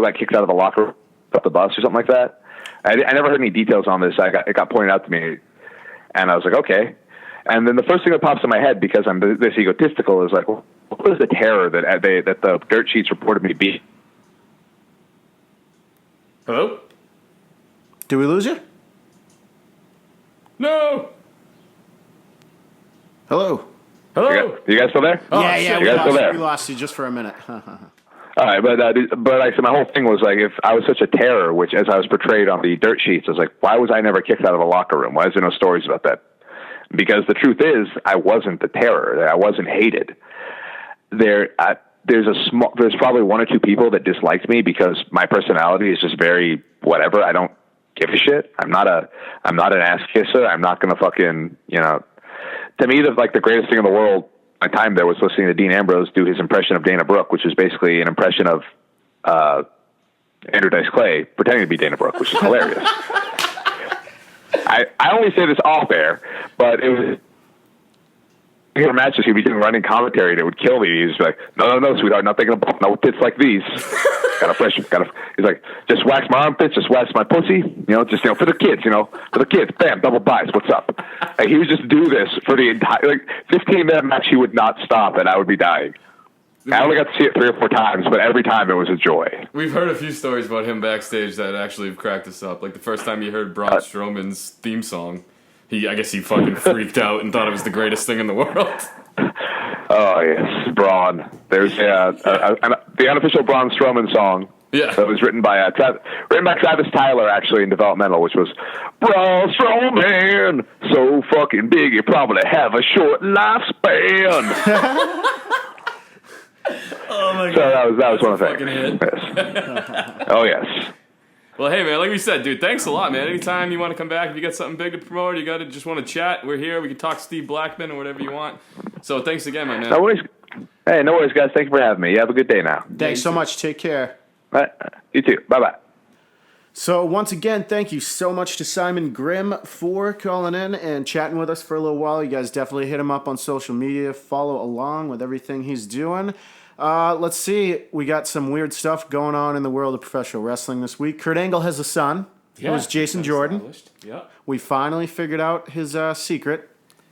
got kicked out of the locker room, up the bus or something like that. I never heard any details on this. It got pointed out to me, and I was like, okay. And then the first thing that pops in my head, because I'm this egotistical, is like, well, what was the terror that the dirt sheets reported me being? Hello? Did we lose you? No. Hello. You guys still there? Yeah. We lost you just for a minute. All right, but like, so my whole thing was like, if I was such a terror, which as I was portrayed on the dirt sheets, I was like, why was I never kicked out of a locker room? Why is there no stories about that? Because the truth is, I wasn't the terror. I wasn't hated. There's probably one or two people that disliked me because my personality is just very whatever. I don't give a shit. I'm not an ass kisser. I'm not gonna fucking To me, the greatest thing in the world, my time there was listening to Dean Ambrose do his impression of Dana Brooke, which is basically an impression of Andrew Dice Clay pretending to be Dana Brooke, which is hilarious. I only say this off air, but it was in matches he'd be doing running commentary and it would kill me. He's like, no, sweetheart, not thinking about no tits like these. He's like, just wax my armpits, just wax my pussy, for the kids, bam, double buys, what's up? Like, he would just do this for the entire 15-minute match. He would not stop, and I would be dying. I only got to see it 3 or 4 times, but every time it was a joy. We've heard a few stories about him backstage that actually have cracked us up. Like the first time you heard Braun Strowman's theme song, I guess he fucking freaked out and thought it was the greatest thing in the world. Oh yes, Braun. There's the unofficial Braun Strowman song. Yeah, that was written by Travis Tyler, actually, in developmental, which was Braun Strowman, so fucking big you probably have a short lifespan. Oh my god! So that was one of the things. Yes. Oh yes. Well, hey man, like we said, dude, thanks a lot, man. Anytime you want to come back, if you got something big to promote, just want to chat, we're here. We can talk Steve Blackman or whatever you want. So thanks again, my man. No worries. Hey, no worries, guys. Thank you for having me. You have a good day now. Thanks so much. Take care. You too. Bye-bye. So once again, thank you so much to Simon Grimm for calling in and chatting with us for a little while. You guys definitely hit him up on social media. Follow along with everything he's doing. Let's see. We got some weird stuff going on in the world of professional wrestling this week. Kurt Angle has a son. Yeah, it was Jason Jordan. Yeah. We finally figured out his secret.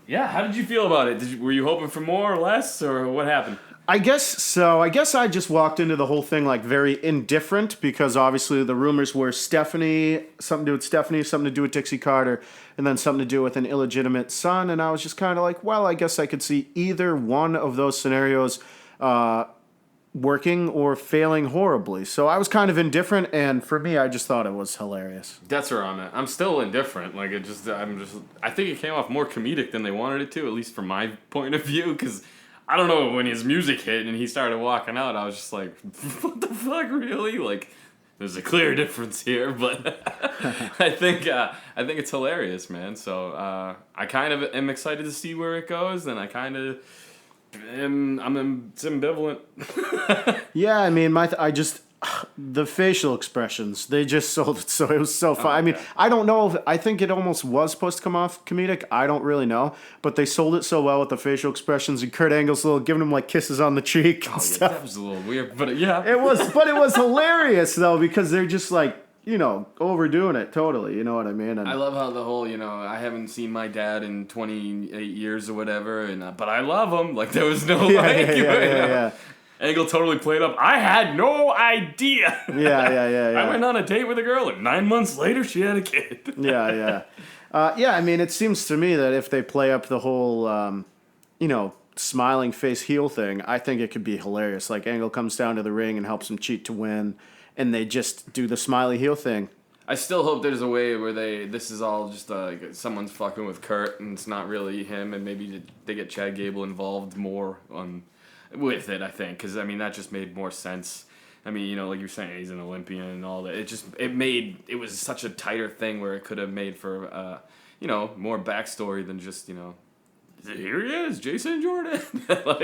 Yeah. How did you feel about it? Were you hoping for more or less, or what happened? I guess so. I guess I just walked into the whole thing like very indifferent because obviously the rumors were Stephanie, something to do with Stephanie, something to do with Dixie Carter, and then something to do with an illegitimate son. And I was just kind of like, well, I guess I could see either one of those scenarios working or failing horribly. So I was kind of indifferent, and for me, I just thought it was hilarious. That's where I'm at. I'm still indifferent. Like I think it came off more comedic than they wanted it to, at least from my point of view, because I don't know, when his music hit and he started walking out, I was just like, what the fuck, really? Like, there's a clear difference here, but I think it's hilarious, man. So I kind of am excited to see where it goes, and I kind of I'm ambivalent. Yeah, I mean, the facial expressions, they just sold it, so it was so fun. I mean, I don't know I think it almost was supposed to come off comedic. I don't really know, but they sold it so well with the facial expressions, and Kurt Angle's giving him like kisses on the cheek and stuff. That was a little weird, but yeah. It was hilarious though, because they're just like, overdoing it totally. You know what I mean? And I love how the whole, I haven't seen my dad in 28 years or whatever, and but I love him. Like, there was no, yeah. Angle totally played up. I had no idea. Yeah. I went on a date with a girl, and 9 months later, she had a kid. Yeah. I mean, it seems to me that if they play up the whole, smiling face heel thing, I think it could be hilarious. Like, Angle comes down to the ring and helps him cheat to win, and they just do the smiley heel thing. I still hope there's a way where this is all just someone's fucking with Kurt, and it's not really him, and maybe they get Chad Gable involved more with it, I think, because, I mean, that just made more sense. I mean, like you're saying, he's an Olympian and all that. It was such a tighter thing where it could have made for, more backstory than just, here he is, Jason Jordan. So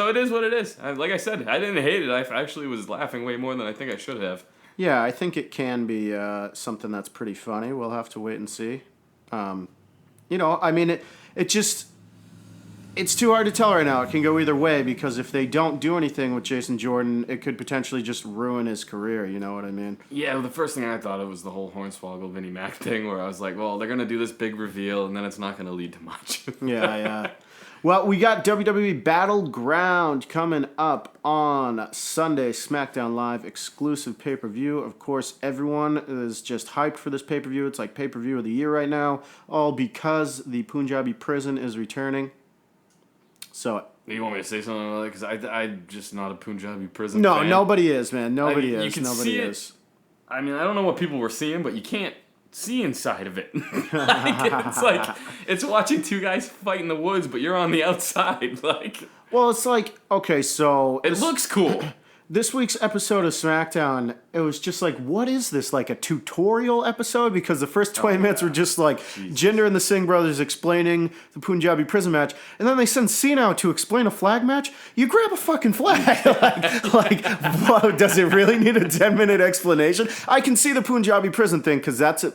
it is what it is. Like I said, I didn't hate it. I actually was laughing way more than I think I should have. Yeah, I think it can be something that's pretty funny. We'll have to wait and see. I mean, it's too hard to tell right now. It can go either way because if they don't do anything with Jason Jordan, it could potentially just ruin his career. You know what I mean? Yeah, well, the first thing I thought of was the whole Hornswoggle Vinnie Mac thing where I was like, well, they're going to do this big reveal and then it's not going to lead to much. Yeah. Well, we got WWE Battleground coming up on Sunday, SmackDown Live exclusive pay-per-view. Of course, everyone is just hyped for this pay-per-view. It's like pay-per-view of the year right now, all because the Punjabi prison is returning. So you want me to say something about it? Because I'm just not a Punjabi prison No, fan. nobody is, man. Nobody is. You can Nobody see is. I mean, I don't know what people were seeing, but you can't see inside of it. It's watching two guys fight in the woods, but you're on the outside. Well, it's like, okay, so it looks cool. This week's episode of SmackDown, it was just like, what is this? Like a tutorial episode? Because the first 20 minutes were just like Jinder and the Singh brothers explaining the Punjabi prison match. And then they send Cena out to explain a flag match. You grab a fucking flag. Whoa, does it really need a 10-minute explanation? I can see the Punjabi prison thing because that's,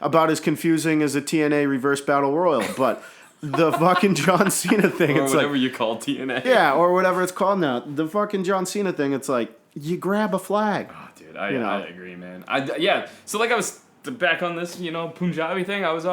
about as confusing as a TNA reverse battle royal. But the fucking John Cena thing, or it's whatever like, you call TNA. Yeah, or whatever it's called now. The fucking John Cena thing, it's like, you grab a flag. Oh, dude, I agree, man. So I was back on this, Punjabi thing. I was,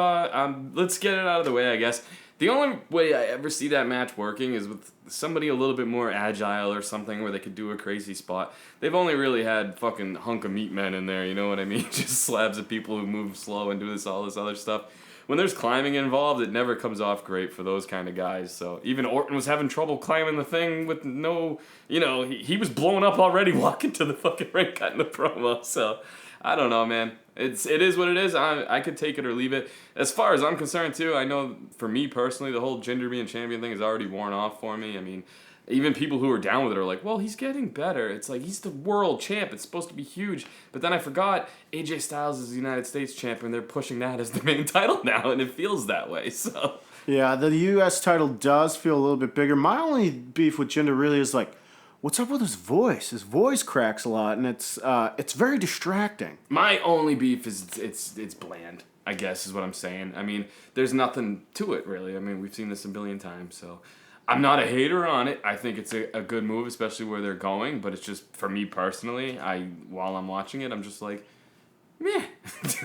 let's get it out of the way, I guess. The only way I ever see that match working is with somebody a little bit more agile or something where they could do a crazy spot. They've only really had fucking hunk of meat men in there, you know what I mean? Just slabs of people who move slow and do all this other stuff. When there's climbing involved, it never comes off great for those kind of guys. So even Orton was having trouble climbing the thing with no, he was blowing up already walking to the fucking ring cutting the promo. So I don't know, man. It is what it is. I could take it or leave it. As far as I'm concerned, too, I know for me personally, the whole Jinder being champion thing is already worn off for me. I mean, even people who are down with it are like, well, he's getting better. It's like, he's the world champ. It's supposed to be huge. But then I forgot AJ Styles is the United States champion. They're pushing that as the main title now, and it feels that way. So yeah, the U.S. title does feel a little bit bigger. My only beef with Jinder really is like, what's up with his voice? His voice cracks a lot, and it's very distracting. My only beef is it's bland, I guess is what I'm saying. I mean, there's nothing to it, really. I mean, we've seen this a billion times, so I'm not a hater on it. I think it's a good move, especially where they're going. But it's just, for me personally, while I'm watching it, I'm just like, meh.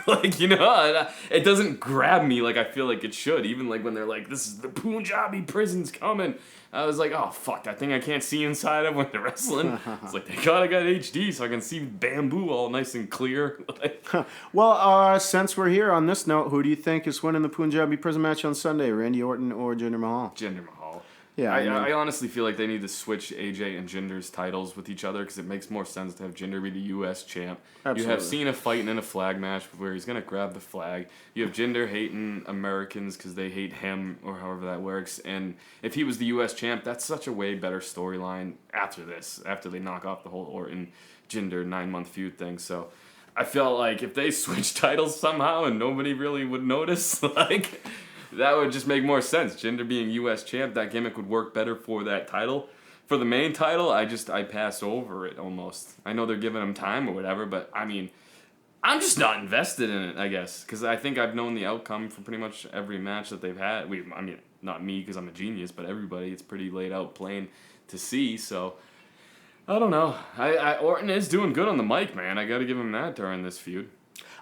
It doesn't grab me like I feel like it should. Even like when they're like, this is the Punjabi prison's coming. I was like, oh, fuck, that thing I can't see inside of when they're wrestling. It's like, thank God I got HD so I can see bamboo all nice and clear. Well, since we're here on this note, who do you think is winning the Punjabi prison match on Sunday, Randy Orton or Jinder Mahal? Jinder Mahal. Yeah, I honestly feel like they need to switch AJ and Jinder's titles with each other because it makes more sense to have Jinder be the U.S. champ. Absolutely. You have Cena fighting in a flag match where he's going to grab the flag. You have Jinder hating Americans because they hate him or however that works. And if he was the U.S. champ, that's such a way better storyline after they knock off the whole Orton-Jinder 9-month feud thing. So I felt like if they switch titles somehow and nobody really would notice, that would just make more sense. Jinder being U.S. champ, that gimmick would work better for that title. For the main title, I pass over it almost. I know they're giving him time or whatever, but I mean, I'm just not invested in it, I guess. Because I think I've known the outcome for pretty much every match that they've had. Not me because I'm a genius, but everybody. It's pretty laid out plain to see, so I don't know. Orton is doing good on the mic, man. I got to give him that during this feud.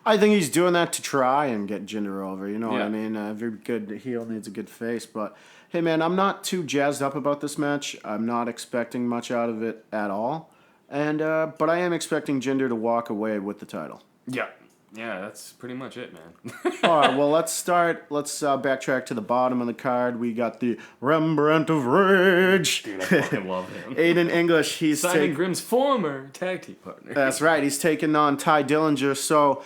I think he's doing that to try and get Jinder over. You know what Yeah. I mean? Every good heel needs a good face. But, hey, man, I'm not too jazzed up about this match. I'm not expecting much out of it at all. But I am expecting Jinder to walk away with the title. Yeah. Yeah, that's pretty much it, man. All right, well, let's backtrack to the bottom of the card. We got the Rembrandt of Rage. Dude, I fucking love him. Aiden English, he's Simon Grimm's former tag team partner. That's right. He's taking on Ty Dillinger. So,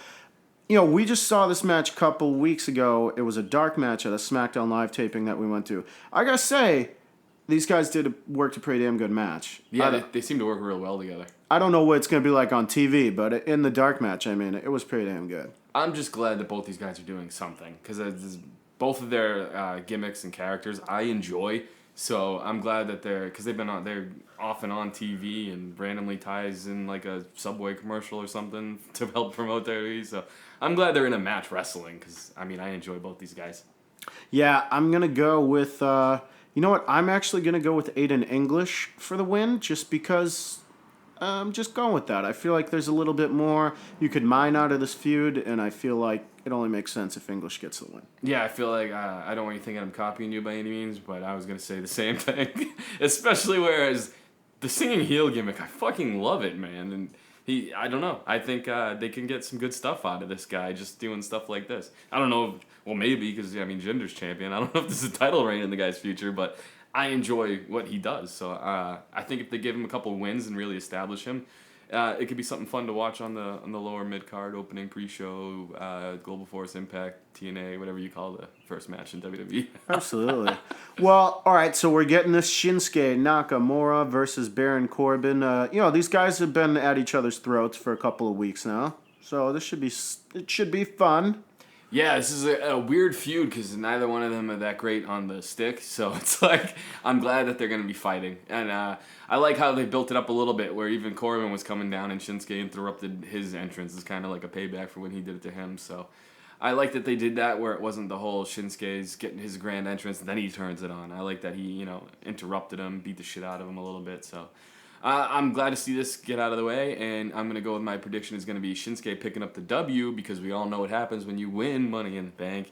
we just saw this match a couple weeks ago. It was a dark match at a SmackDown Live taping that we went to. I gotta say, these guys worked a pretty damn good match. Yeah, they seem to work real well together. I don't know what it's gonna be like on TV, but in the dark match, I mean, it was pretty damn good. I'm just glad that both these guys are doing something because both of their gimmicks and characters I enjoy. So I'm glad that they're off and on TV and randomly ties in like a Subway commercial or something to help promote their WWE. So I'm glad they're in a match wrestling because I enjoy both these guys. Yeah, I'm gonna go with. You know what? I'm actually gonna go with Aiden English for the win, just because. I'm just going with that. I feel like there's a little bit more you could mine out of this feud, and I feel like it only makes sense if English gets the win. Yeah, I feel like I don't want you thinking I'm copying you by any means, but I was going to say the same thing. Especially whereas the singing heel gimmick, I fucking love it, man. And I don't know. I think they can get some good stuff out of this guy just doing stuff like this. I don't know. Well, maybe because, Jinder's champion. I don't know if this is a title reign in the guy's future, but I enjoy what he does. So I think if they give him a couple wins and really establish him, it could be something fun to watch on the lower mid card opening pre-show, Global Force Impact, TNA, whatever you call the first match in WWE. Absolutely. Well, all right. So we're getting this Shinsuke Nakamura versus Baron Corbin. These guys have been at each other's throats for a couple of weeks now, so it should be fun. Yeah, this is a weird feud because neither one of them are that great on the stick. So it's like, I'm glad that they're going to be fighting. And I like how they built it up a little bit where even Corbin was coming down and Shinsuke interrupted his entrance. It's kind of like a payback for when he did it to him. So I like that they did that where it wasn't the whole Shinsuke's getting his grand entrance and then he turns it on. I like that he, interrupted him, beat the shit out of him a little bit. So I'm glad to see this get out of the way, and I'm going to go with my prediction is going to be Shinsuke picking up the W because we all know what happens when you win Money in the Bank.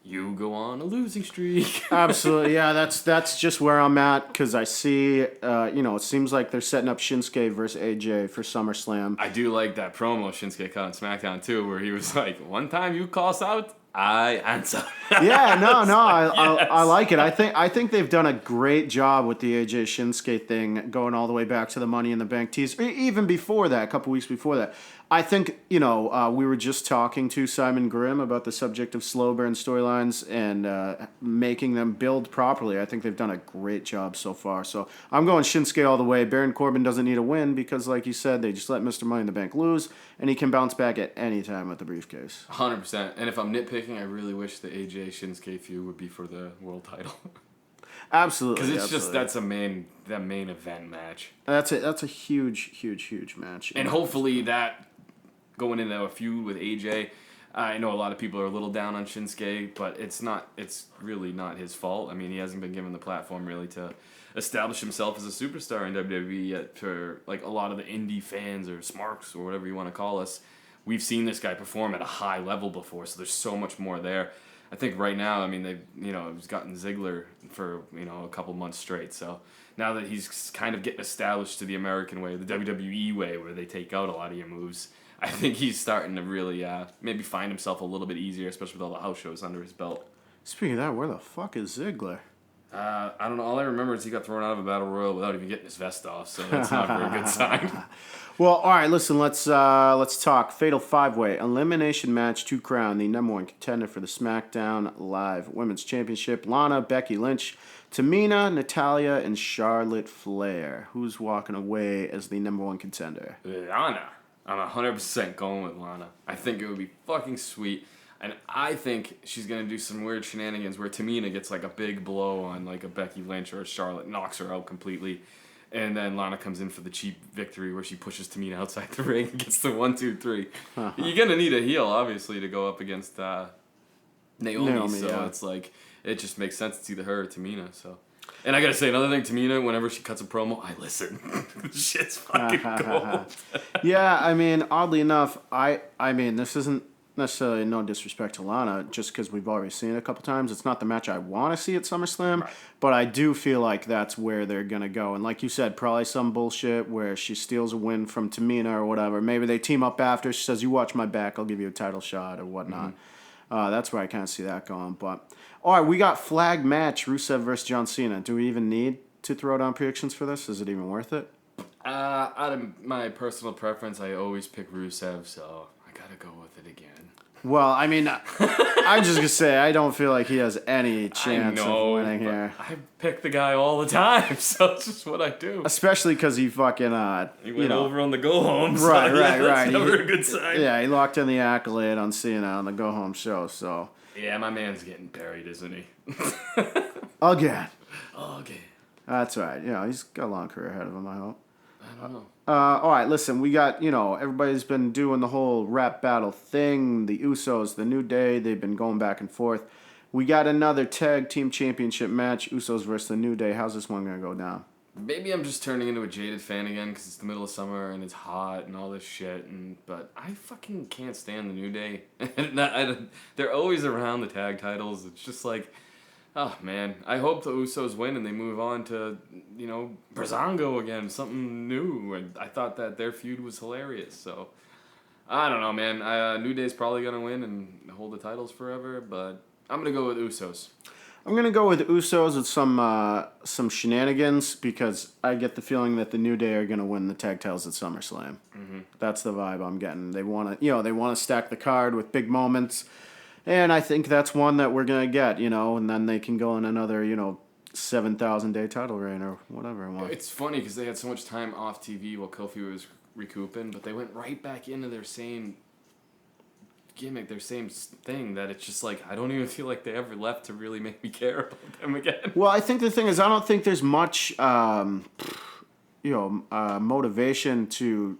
You go on a losing streak. Absolutely, yeah. That's just where I'm at because I see, it seems like they're setting up Shinsuke versus AJ for SummerSlam. I do like that promo Shinsuke cut on SmackDown too, where he was like, "One time you call us out, I answer." Yeah, I like it. I think they've done a great job with the AJ Shinsuke thing, going all the way back to the Money in the Bank tease, even before that, a couple weeks before that. I think, we were just talking to Simon Grimm about the subject of slow burn storylines and making them build properly. I think they've done a great job so far. So I'm going Shinsuke all the way. Baron Corbin doesn't need a win because, like you said, they just let Mr. Money in the Bank lose, and he can bounce back at any time with the briefcase. 100%. And if I'm nitpicking, I really wish the AJ Shinsuke feud would be for the world title. Absolutely. Because it's that's that main event match. That's a huge match. And hopefully that going into a feud with AJ, I know a lot of people are a little down on Shinsuke, but it's really not his fault. He hasn't been given the platform really to establish himself as a superstar in WWE yet for like a lot of the indie fans or smarks or whatever you want to call us. We've seen this guy perform at a high level before, so there's so much more there. I think right now, they've he's gotten Ziggler for a couple months straight. So now that he's kind of getting established to the American way, the WWE way, where they take out a lot of your moves, I think he's starting to really maybe find himself a little bit easier, especially with all the house shows under his belt. Speaking of that, where the fuck is Ziggler? I don't know. All I remember is he got thrown out of a battle royal without even getting his vest off, so that's not a very good sign. Well, all right. Listen, let's talk Fatal 5-Way Elimination Match to crown the number one contender for the SmackDown Live Women's Championship. Lana, Becky Lynch, Tamina, Natalya, and Charlotte Flair. Who's walking away as the number one contender? Lana. I'm 100% going with Lana. I think it would be fucking sweet. And I think she's going to do some weird shenanigans where Tamina gets like a big blow on like a Becky Lynch or a Charlotte, knocks her out completely. And then Lana comes in for the cheap victory where she pushes Tamina outside the ring and gets the 1, 2, 3. You're going to need a heel, obviously, to go up against Naomi. So yeah. It's like, it just makes sense. It's either her or Tamina. So And I gotta say another thing, Tamina, whenever she cuts a promo, I listen. Shit's fucking gold. Yeah, I mean, oddly enough, I mean, this isn't necessarily no disrespect to Lana, just because we've already seen it a couple times. It's not the match I want to see at SummerSlam, Right. but I do feel like that's where they're going to go. And like you said, probably some bullshit where she steals a win from Tamina or whatever. Maybe they team up after. She says, you watch my back, I'll give you a title shot or whatnot. That's where I kind of see that going. But all right, we got flag match, Rusev versus John Cena. Do we even need to throw down predictions for this? Is it even worth it? Out of my personal preference, I always pick Rusev, so I gotta go with it again. Well, I mean, I'm just going to say, I don't feel like he has any chance of winning here. I pick the guy all the time, so it's just what I do. Especially because he fucking, He went over on the go-home, so Right. that's never a good sign. Yeah, he locked in the accolade on Cena on the go-home show, so. Yeah, my man's getting buried, isn't he? Again. Okay. That's right. You know, he's got a long career ahead of him, I hope. I don't know. All right, listen, we got, everybody's been doing the whole rap battle thing. The Usos, the New Day, they've been going back and forth. We got another tag team championship match, Usos versus the New Day. How's this one going to go down? Maybe I'm just turning into a jaded fan again because it's the middle of summer and it's hot and all this shit. But I fucking can't stand the New Day. They're always around the tag titles. It's just like, oh man, I hope the Usos win and they move on to, Brazongo again, something new. And I thought that their feud was hilarious. So I don't know, man. New Day's probably gonna win and hold the titles forever, but I'm gonna go with Usos. I'm going to go with Usos with some shenanigans because I get the feeling that the New Day are going to win the tag titles at SummerSlam. Mm-hmm. That's the vibe I'm getting. They want to stack the card with big moments, and I think that's one that we're going to get, and then they can go on another, 7,000-day title reign or whatever. It's funny because they had so much time off TV while Kofi was recouping, but they went right back into their same gimmick, their same thing, that it's just like I don't even feel like they ever left to really make me care about them again. Well, I think the thing is I don't think there's much motivation to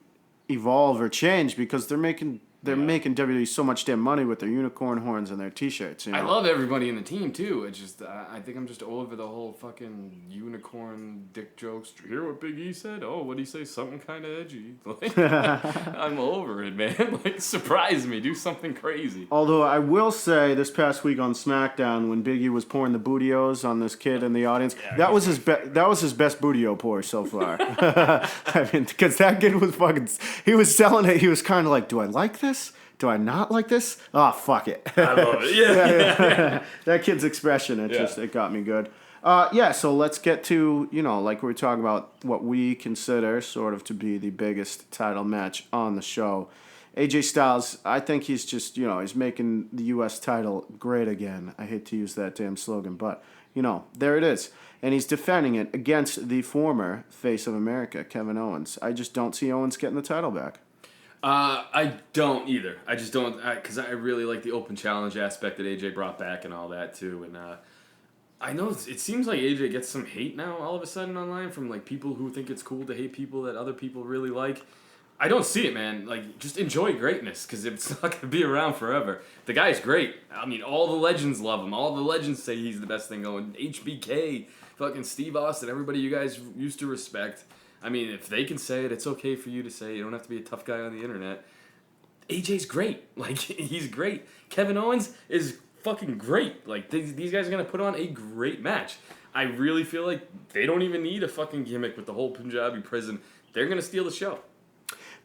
evolve or change because they're making WWE so much damn money with their unicorn horns and their t-shirts. I love everybody in the team too. It's just I think I'm just over the whole fucking unicorn dick jokes. Did you hear what Big E said? Oh, what'd he say? Something kind of edgy. Like, I'm over it, man. Like, surprise me. Do something crazy. Although I will say, this past week on SmackDown, when Big E was pouring the bootios on this kid in the audience, that was his best bootio pour so far. I mean, because that kid was fucking. He was selling it. He was kind of like, do I like this? Do I not like this? Oh, fuck it. I love it. Yeah. That kid's expression, it got me good. So let's get to, like we were talking about, what we consider sort of to be the biggest title match on the show. AJ Styles, I think he's just, he's making the U.S. title great again. I hate to use that damn slogan, but, there it is. And he's defending it against the former face of America, Kevin Owens. I just don't see Owens getting the title back. I don't either. I just don't, because I really like the open challenge aspect that AJ brought back and all that too. And I know it seems like AJ gets some hate now all of a sudden online from like people who think it's cool to hate people that other people really like. I don't see it, man. Like, just enjoy greatness because it's not going to be around forever. The guy's great. I mean, all the legends love him. All the legends say he's the best thing going. HBK, fucking Steve Austin, everybody you guys used to respect. I mean, if they can say it, it's okay for you to say it. You don't have to be a tough guy on the internet. AJ's great. Like, he's great. Kevin Owens is fucking great. Like, these guys are going to put on a great match. I really feel like they don't even need a fucking gimmick with the whole Punjabi prison. They're going to steal the show.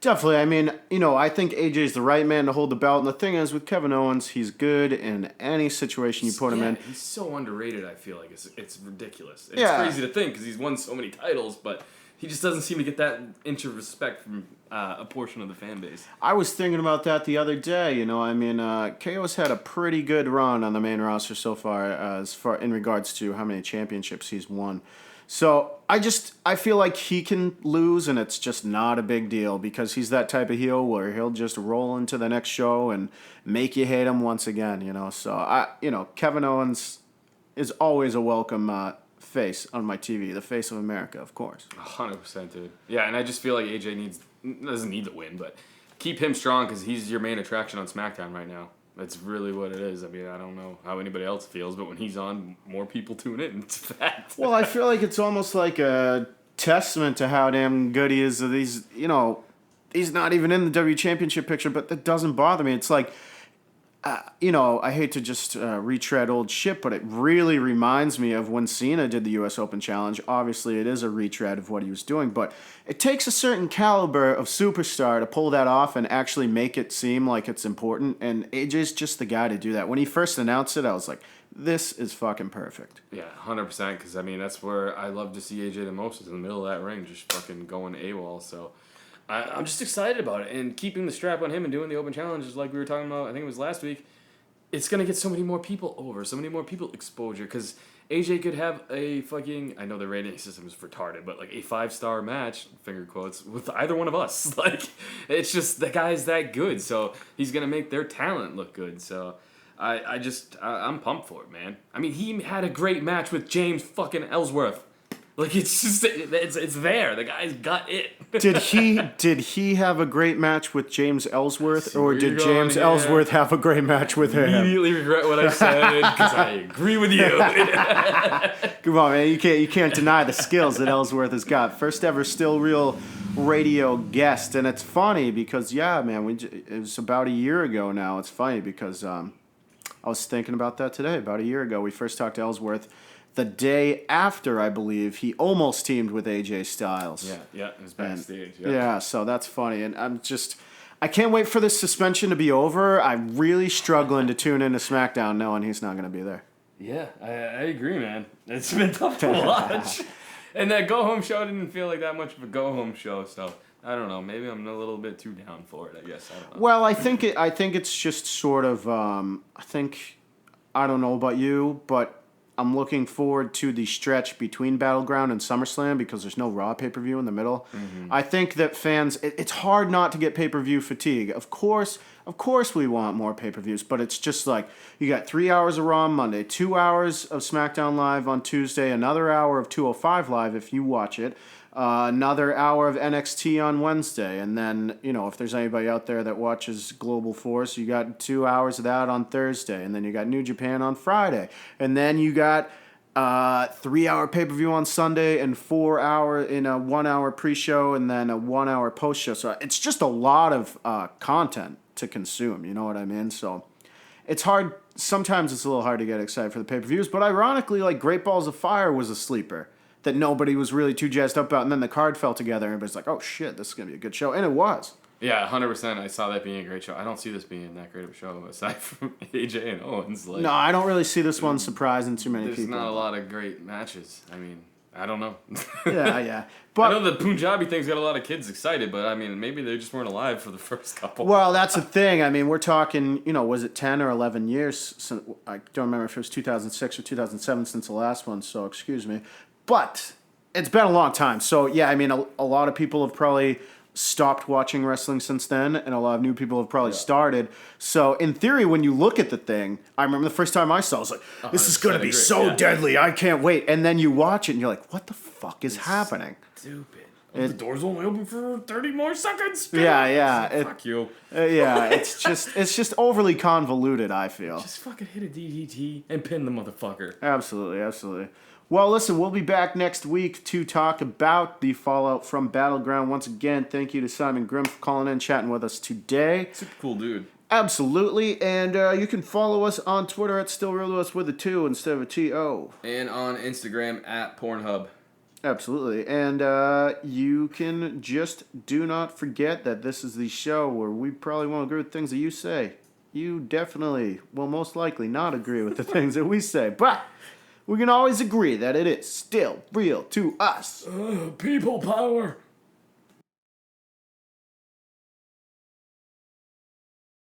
Definitely. I mean, I think AJ's the right man to hold the belt. And the thing is, with Kevin Owens, he's good in any situation you put him in. He's so underrated, I feel like. It's ridiculous. It's crazy to think because he's won so many titles, but he just doesn't seem to get that inch of respect from a portion of the fan base. I was thinking about that the other day. KO's had a pretty good run on the main roster so far, in regards to how many championships he's won. So I feel like he can lose, and it's just not a big deal because he's that type of heel where he'll just roll into the next show and make you hate him once again. So Kevin Owens is always a welcome face on my TV, the face of America, of course. 100%, dude. Yeah, and I just feel like AJ doesn't need the win, but keep him strong because he's your main attraction on SmackDown right now. That's really what it is. I mean, I don't know how anybody else feels, but when he's on, more people tune in. It's a fact. Well, I feel like it's almost like a testament to how damn good he is. That he's, he's not even in the W Championship picture, but that doesn't bother me. It's like, I hate to just retread old shit, but it really reminds me of when Cena did the U.S. Open Challenge. Obviously, it is a retread of what he was doing, but it takes a certain caliber of superstar to pull that off and actually make it seem like it's important, and AJ's just the guy to do that. When he first announced it, I was like, this is fucking perfect. Yeah, 100%, because, I mean, that's where I love to see AJ the most, is in the middle of that ring, just fucking going AWOL, so... I'm just excited about it, and keeping the strap on him and doing the Open Challenges like we were talking about, I think it was last week, it's going to get so many more people over, so many more people exposure, because AJ could have a fucking, I know the rating system is retarded, but like a 5-star match, finger quotes, with either one of us. Like, it's just, the guy's that good, so he's going to make their talent look good, so I'm pumped for it, man. I mean, he had a great match with James fucking Ellsworth. Like, it's just, it's there. The guy's got it. Did he have a great match with James Ellsworth, or did James Ellsworth have a great match with him? Immediately regret what I said, because I agree with you. Come on, man. You can't deny the skills that Ellsworth has got. First ever Still Real radio guest. And it's funny because, yeah, man, it was about a year ago now. It's funny because I was thinking about that today. About a year ago, we first talked to Ellsworth. The day after, I believe, he almost teamed with AJ Styles. Yeah, it was backstage. Yeah, so that's funny. And I can't wait for this suspension to be over. I'm really struggling to tune into SmackDown knowing he's not going to be there. Yeah, I agree, man. It's been tough to watch. And that go-home show didn't feel like that much of a go-home show, so... I don't know. Maybe I'm a little bit too down for it, I guess. I don't know. Well, I think it's just sort of... I don't know about you, but... I'm looking forward to the stretch between Battleground and SummerSlam because there's no Raw pay-per-view in the middle. Mm-hmm. I think that fans... It's hard not to get pay-per-view fatigue. Of course we want more pay-per-views, but it's just like you got 3 hours of Raw on Monday, 2 hours of SmackDown Live on Tuesday, another hour of 205 Live if you watch it, another hour of NXT on Wednesday, and then, if there's anybody out there that watches Global Force, you got 2 hours of that on Thursday, and then you got New Japan on Friday, and then you got 3 hour pay-per-view on Sunday, and 4 hour in a 1 hour pre-show, and then a 1 hour post-show. So it's just a lot of content to consume, you know what I mean? So it's hard, sometimes it's a little hard to get excited for the pay-per-views, but ironically, like Great Balls of Fire was a sleeper that nobody was really too jazzed up about, and then the card fell together, and everybody's like, oh shit, this is going to be a good show, and it was. Yeah, 100%. I saw that being a great show. I don't see this being that great of a show, aside from AJ and Owens. No, I don't really see this one surprising too many people. There's not a lot of great matches. I mean, I don't know. Yeah. But I know the Punjabi thing's got a lot of kids excited, but I mean, maybe they just weren't alive for the first couple. Well, that's the thing. I mean, we're talking, was it 10 or 11 years? Since, I don't remember if it was 2006 or 2007 since the last one, so excuse me. But it's been a long time. So, yeah, I mean, a lot of people have probably stopped watching wrestling since then, and a lot of new people have probably started. So, in theory, when you look at the thing, I remember the first time I saw it, I was like, this is going to be so deadly. I can't wait. And then you watch it, and you're like, what the fuck is happening? Stupid. The door's only open for 30 more seconds. Yeah. Fuck you. Yeah, it's just overly convoluted, I feel. Just fucking hit a DDT and pin the motherfucker. Absolutely. Well, listen, we'll be back next week to talk about the fallout from Battleground. Once again, thank you to Simon Grimm for calling in, chatting with us today. Super cool dude. Absolutely, and you can follow us on Twitter at StillRealToUs with a 2 instead of a T-O. And on Instagram at Pornhub. Absolutely, and you can just do not forget that this is the show where we probably won't agree with things that you say. You definitely will most likely not agree with the things that we say, but we can always agree that it is still real to us. People power.